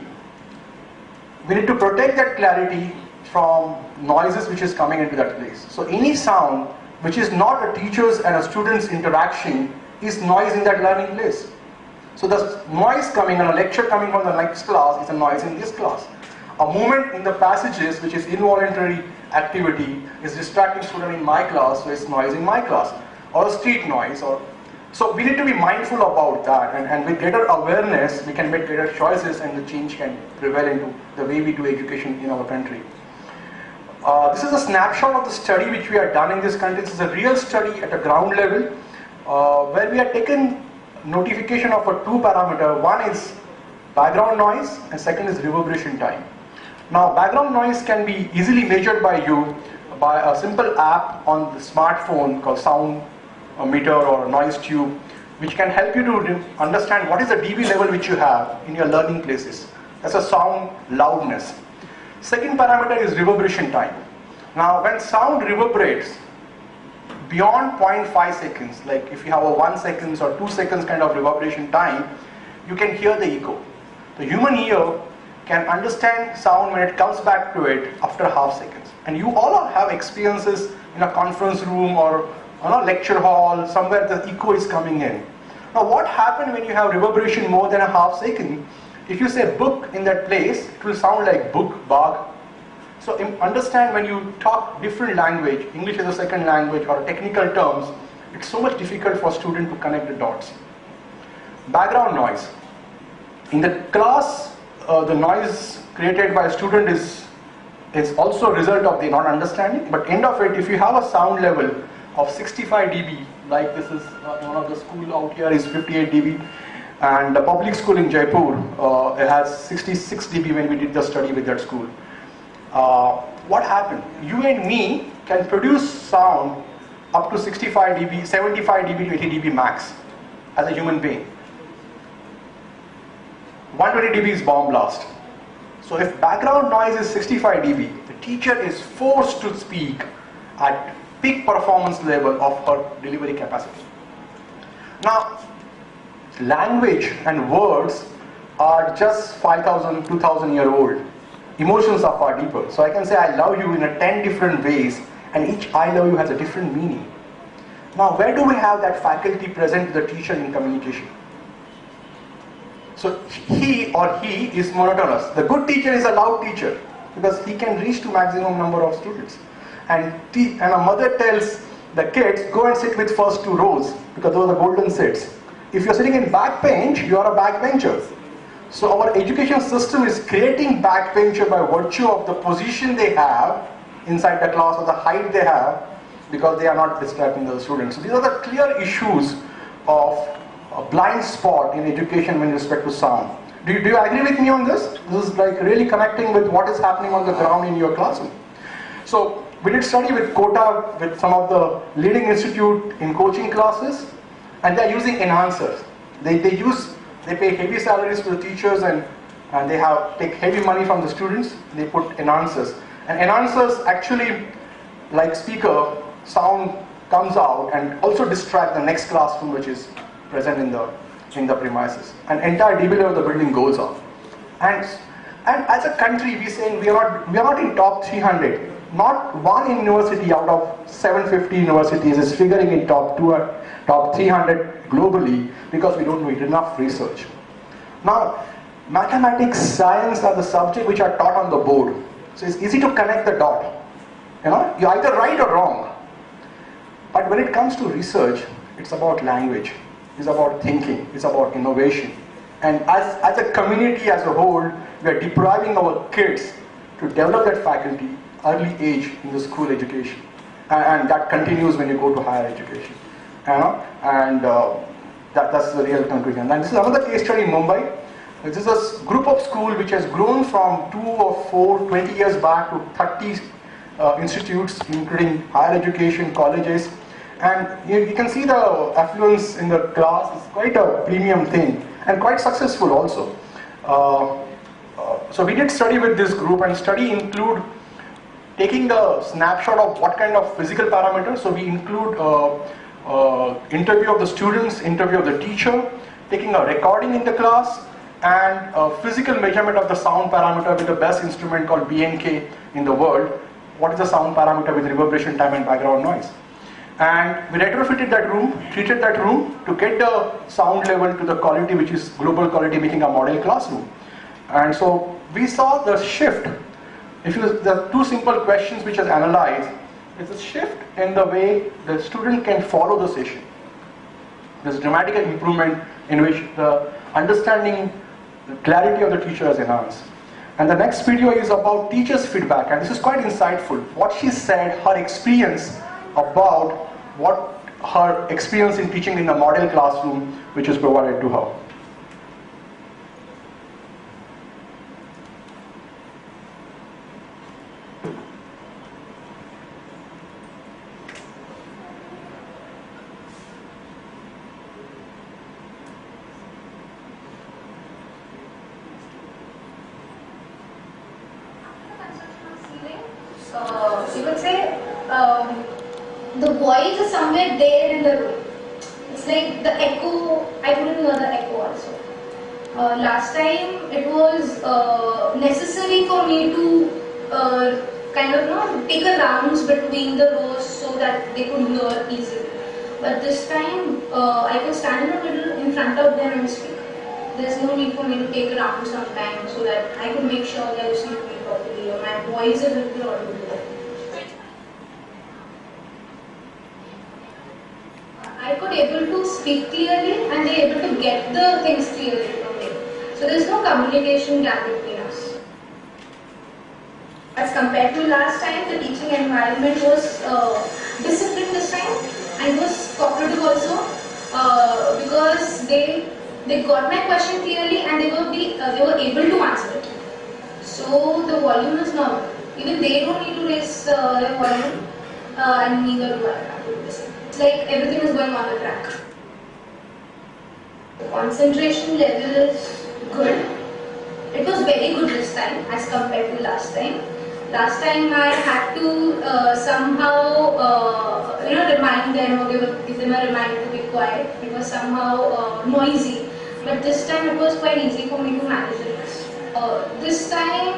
we need to protect that clarity from noises which is coming into that place. So any sound which is not a teacher's and a student's interaction is noise in that learning place. So the noise coming in a lecture coming from the next class is a noise in this class. A movement in the passages which is involuntary activity is distracting student in my class, so it's noise in my class. Or a street noise. So we need to be mindful about that, and with greater awareness we can make greater choices and the change can prevail into the way we do education in our country. This is a snapshot of the study which we have done in this country. This is a real study at a ground level where we have taken notification of a two parameter. One is background noise and second is reverberation time. Now background noise can be easily measured by you by a simple app on the smartphone called Sound Meter or Noise Tube, which can help you to understand what is the dB level which you have in your learning places. That's a sound loudness. Second parameter is reverberation time. Now when sound reverberates beyond 0.5 seconds, like if you have a 1 second or 2 seconds kind of reverberation time, you can hear the echo. The human ear can understand sound when it comes back to it after half seconds. And you all have experiences in a conference room or on a lecture hall, somewhere the echo is coming in. Now what happens when you have reverberation more than a half second? If you say book in that place, it will sound like book, bag. So understand when you talk different language, English as a second language or technical terms, it's so much difficult for student to connect the dots. Background noise. In the class, the noise created by a student is also a result of the not understanding, but end of it, if you have a sound level of 65 dB, like this is one of the school out here is 58 dB, and the public school in Jaipur, it has 66 dB when we did the study with that school. What happened? You and me can produce sound up to 65 dB, 75 dB to 80 dB max as a human being. 120 dB is bomb blast. So if background noise is 65 dB, the teacher is forced to speak at peak performance level of her delivery capacity. Now, language and words are just 5,000, 2,000 year old. Emotions are far deeper. So I can say I love you in 10 different ways, and each I love you has a different meaning. Now, where do we have that faculty present with the teacher in communication? So he or he is monotonous. The good teacher is a loud teacher because he can reach to maximum number of students. And a mother tells the kids, go and sit with first 2 rows because those are the golden seats. If you're sitting in back bench, you are a backbencher. So our education system is creating backbencher by virtue of the position they have inside the class or the height they have, because they are not distracting the students. So these are the clear issues of a blind spot in education with respect to sound. Do you agree with me on this? This is like really connecting with what is happening on the ground in your classroom. So we did study with Kota, with some of the leading institute in coaching classes, and they are using enhancers. They pay heavy salaries to the teachers, and they take heavy money from the students. They put enhancers, and enhancers actually, like speaker, sound comes out and also distract the next classroom which is present in the premises, and entire dB level of the building goes up. And as a country, we saying we are not in top 300. Not one university out of 750 universities is figuring in top 300 globally because we don't do enough research. Now, mathematics, science are the subject which are taught on the board. So it's easy to connect the dot. You're either right or wrong. But when it comes to research, it's about language, it's about thinking, it's about innovation. And as a community as a whole, we are depriving our kids to develop that faculty early age in the school education. And that continues when you go to higher education. That's the real conclusion. And this is another case study in Mumbai. This is a group of school which has grown from 2 or 4, 20 years back to 30 institutes, including higher education, colleges. And you can see the affluence in the class is quite a premium thing and quite successful also. So we did study with this group, and study include taking a snapshot of what kind of physical parameters. So we include interview of the students, interview of the teacher, taking a recording in the class, and a physical measurement of the sound parameter with the best instrument called BNK in the world. What is the sound parameter with reverberation time and background noise? And we retrofitted that room, treated that room to get the sound level to the quality which is global quality, making a model classroom. And so we saw the shift. There are two simple questions which is analyzed. It's a shift in the way the student can follow the session. There's dramatic improvement in which the understanding, the clarity of the teacher is enhanced. And the next video is about teacher's feedback, and this is quite insightful. What she said, her experience about what her experience in teaching in a model classroom which is provided to her. You could say the voice is somewhere there in the room. It's like the echo. I couldn't hear the echo also. Last time it was necessary for me to kind of take a rounds between the rows so that they could hear easily. But this time I could stand in the middle in front of them and speak. There's no need for me to take a round sometimes so that I could make sure they're listening to me properly or my voice is audible. I could able to speak clearly and they're able to get the things clearly from me. So there's no communication gap between us. As compared to last time, the teaching environment was disciplined this time and was cooperative also because they got my question clearly and they were able to answer it. So the volume is normal. Even they don't need to raise their volume and neither do I have to do the same. It's like everything is going on the track. The concentration level is good. It was very good this time as compared to last time. Last time I had to somehow remind them or give them a reminder to be quiet. It was somehow noisy. But this time it was quite easy for me to manage the rest. This time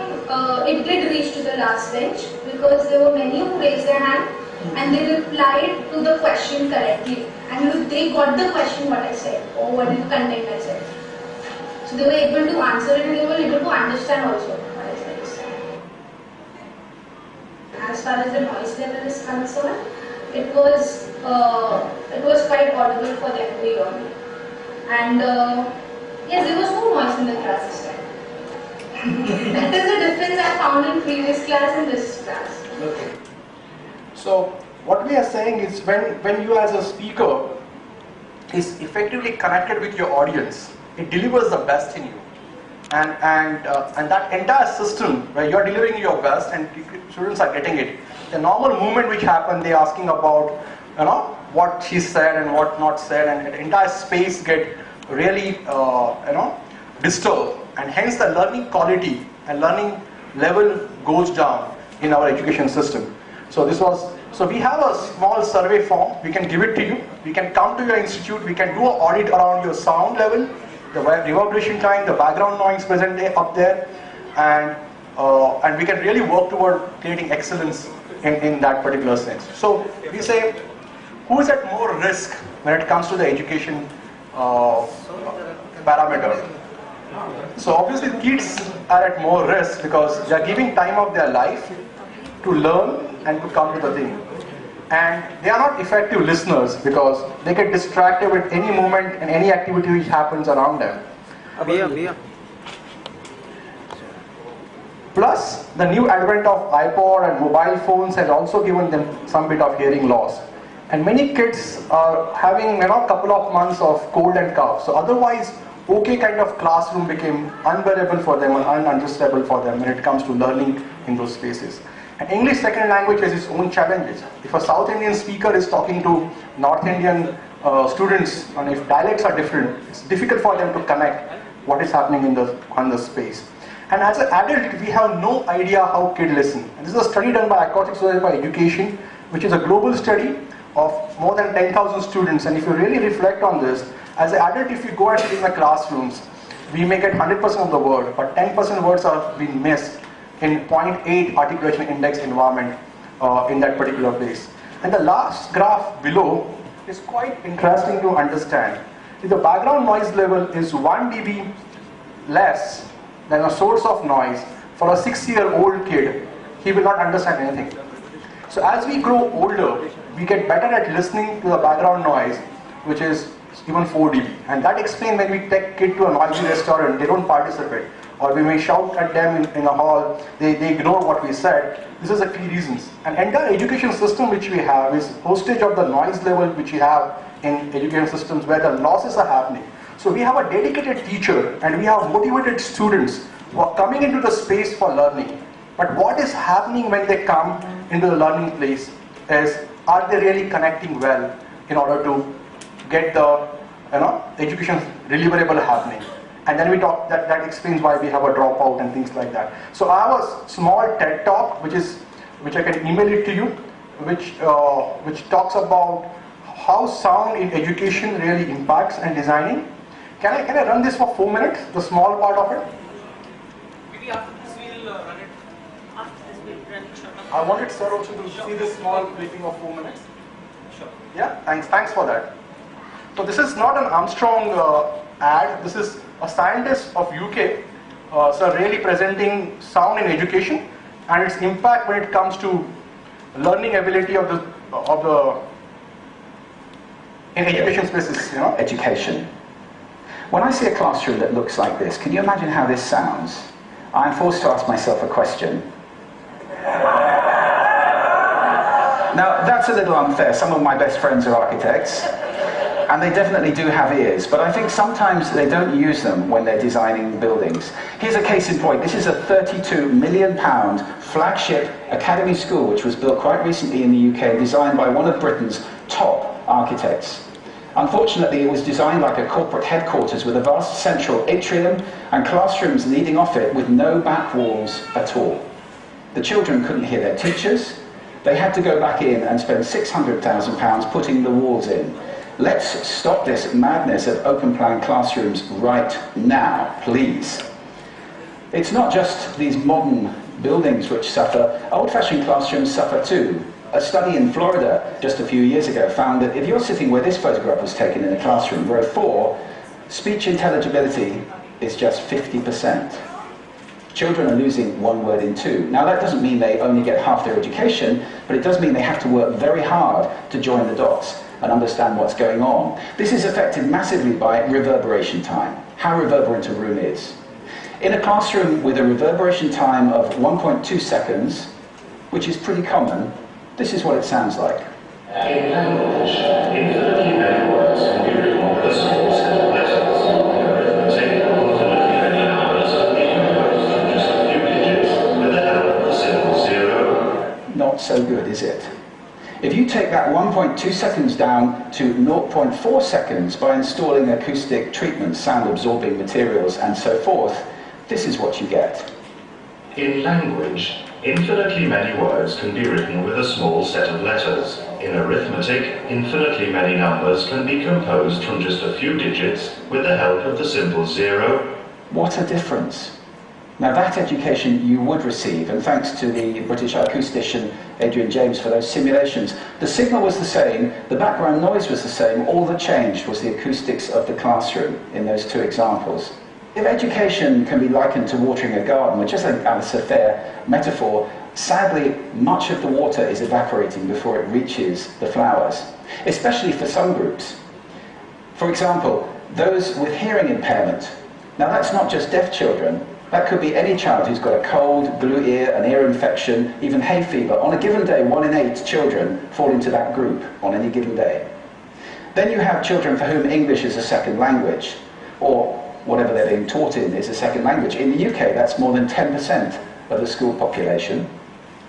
it did reach to the last bench because there were many who raised their hand and they replied to the question correctly. And they got the question what I said or what is the content I said. So they were able to answer it and they were able to understand also what I said this time. As far as the noise level is concerned, it was quite audible for them to hear me. And yes, there was no noise in the class this time. That is the difference I found in previous class and this class. Okay. So what we are saying is when you as a speaker is effectively connected with your audience, it delivers the best in you. And that entire system where you're delivering your best and students are getting it. The normal movement which happened, they're asking about what she said and what not said, and the entire space get really disturbed, and hence the learning quality and learning level goes down in our education system. So we have a small survey form. We can give it to you. We can come to your institute. We can do an audit around your sound level, the reverberation time, the background noise present up there, and we can really work toward creating excellence in that particular sense. So we say, who is at more risk when it comes to the education parameter? So obviously kids are at more risk because they are giving time of their life to learn and to come to the thing. And they are not effective listeners because they get distracted with any moment and any activity which happens around them. Plus, the new advent of iPod and mobile phones has also given them some bit of hearing loss. And many kids are having a couple of months of cold and cough. So otherwise, okay kind of classroom became unbearable for them and unadjustable for them when it comes to learning in those spaces. And English second language has its own challenges. If a South Indian speaker is talking to North Indian students, and if dialects are different, it's difficult for them to connect what is happening on the space. And as an adult, we have no idea how kids listen. And this is a study done by Acoustic Society for Education, which is a global study of more than 10,000 students. And if you really reflect on this, as an adult, if you go and sit in the classrooms, we may get 100% of the word, but 10% words are being missed in 0.8 articulation index environment in that particular place. And the last graph below is quite interesting to understand. If the background noise level is 1 dB less than a source of noise, for a 6-year-old kid, he will not understand anything. So as we grow older, we get better at listening to the background noise, which is even 4 dB. And that explains when we take kid to a noisy restaurant, they don't participate. Or we may shout at them in a hall, they ignore what we said. This is the key reasons. An entire education system which we have is hostage of the noise level which we have in education systems where the losses are happening. So we have a dedicated teacher and we have motivated students who are coming into the space for learning. But what is happening when they come into the learning place is, are they really connecting well in order to get the education deliverable happening? And then we talk, that explains why we have a dropout and things like that. So I have a small TED talk which I can email it to you, which talks about how sound in education really impacts and designing. Can I run this for 4 minutes, the small part of it? Maybe after this we'll run it. After this we'll run it short. I wanted sir also to see this small briefing of 4 minutes. Sure. Yeah, thanks for that. So this is not an Armstrong ad. This is a scientist of UK, so really presenting sound in education and its impact when it comes to learning ability of the in education spaces. Education. When I see a classroom that looks like this, can you imagine how this sounds? I'm forced to ask myself a question. Now, that's a little unfair. Some of my best friends are architects, and they definitely do have ears, but I think sometimes they don't use them when they're designing buildings. Here's a case in point. This is a £32 million flagship academy school which was built quite recently in the UK, designed by one of Britain's top architects. Unfortunately, it was designed like a corporate headquarters with a vast central atrium and classrooms leading off it with no back walls at all. The children couldn't hear their teachers. They had to go back in and spend £600,000 putting the walls in. Let's stop this madness of open-plan classrooms right now, please. It's not just these modern buildings which suffer. Old-fashioned classrooms suffer too. A study in Florida just a few years ago found that if you're sitting where this photograph was taken in a classroom, row 4, speech intelligibility is just 50%. Children are losing 1 word in 2. Now that doesn't mean they only get half their education, but it does mean they have to work very hard to join the dots and understand what's going on. This is affected massively by reverberation time, how reverberant a room is. In a classroom with a reverberation time of 1.2 seconds, which is pretty common, this is what it sounds like. In language, infinitely many words can be written with a small set of letters. In arithmetic, infinitely many numbers can be composed from just a few digits with the help of the symbol 0. Not so good, is it? If you take that 1.2 seconds down to 0.4 seconds by installing acoustic treatments, sound-absorbing materials, and so forth, this is what you get. In language, infinitely many words can be written with a small set of letters. In arithmetic, infinitely many numbers can be composed from just a few digits with the help of the symbol 0. What a difference. Now that education you would receive, and thanks to the British acoustician Adrian James for those simulations, the signal was the same, the background noise was the same, all that changed was the acoustics of the classroom in those 2 examples. If education can be likened to watering a garden, which is a fair metaphor, sadly much of the water is evaporating before it reaches the flowers, especially for some groups. For example, those with hearing impairment. Now that's not just deaf children. That could be any child who's got a cold, blue ear, an ear infection, even hay fever. On a given day, 1 in 8 children fall into that group on any given day. Then you have children for whom English is a second language, or whatever they're being taught in is a second language. In the UK, that's more than 10% of the school population.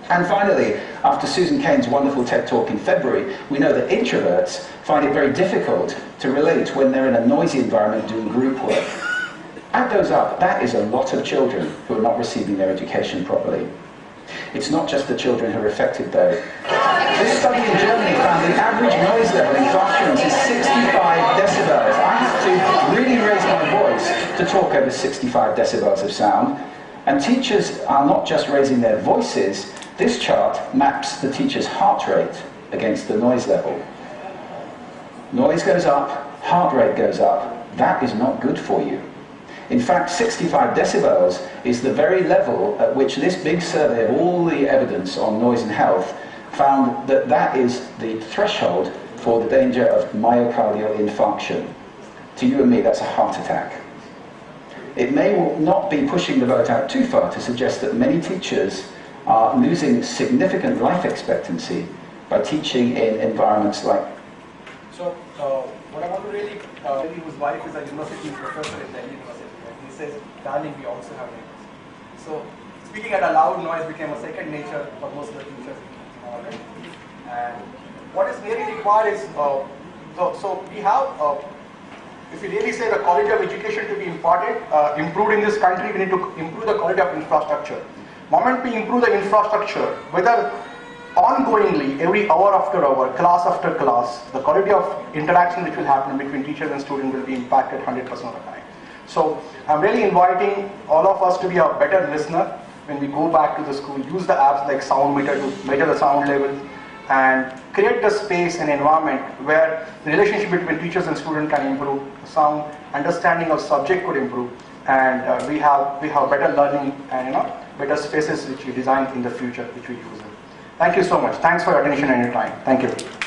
And finally, after Susan Cain's wonderful TED Talk in February, we know that introverts find it very difficult to relate when they're in a noisy environment doing group work. Add those up, that is a lot of children who are not receiving their education properly. It's not just the children who are affected though. This study in Germany found the average noise level in classrooms is 65 decibels. I have to really raise my voice to talk over 65 decibels of sound. And teachers are not just raising their voices. This chart maps the teacher's heart rate against the noise level. Noise goes up, heart rate goes up. That is not good for you. In fact, 65 decibels is the very level at which this big survey of all the evidence on noise and health found that that is the threshold for the danger of myocardial infarction. To you and me, that's a heart attack. It may not be pushing the boat out too far to suggest that many teachers are losing significant life expectancy by teaching in environments like... So, what I want to really, whose wife is a university professor in Delhi University. He says, darling, we also have neighbors. So, speaking at a loud noise became a second nature for most of the teachers. And what is really required is, so we have, if you really say the quality of education to be improved in this country, we need to improve the quality of infrastructure. Moment we improve the infrastructure, whether ongoingly, every hour after hour, class after class, the quality of interaction which will happen between teachers and students will be impacted 100% of the time. So I'm really inviting all of us to be a better listener when we go back to the school. Use the apps like Soundmeter to measure the sound level and create the space and environment where the relationship between teachers and students can improve, sound understanding of subject could improve, and we have better learning and better spaces which we design in the future which we use. Thank you so much. Thanks for your attention and your time. Thank you.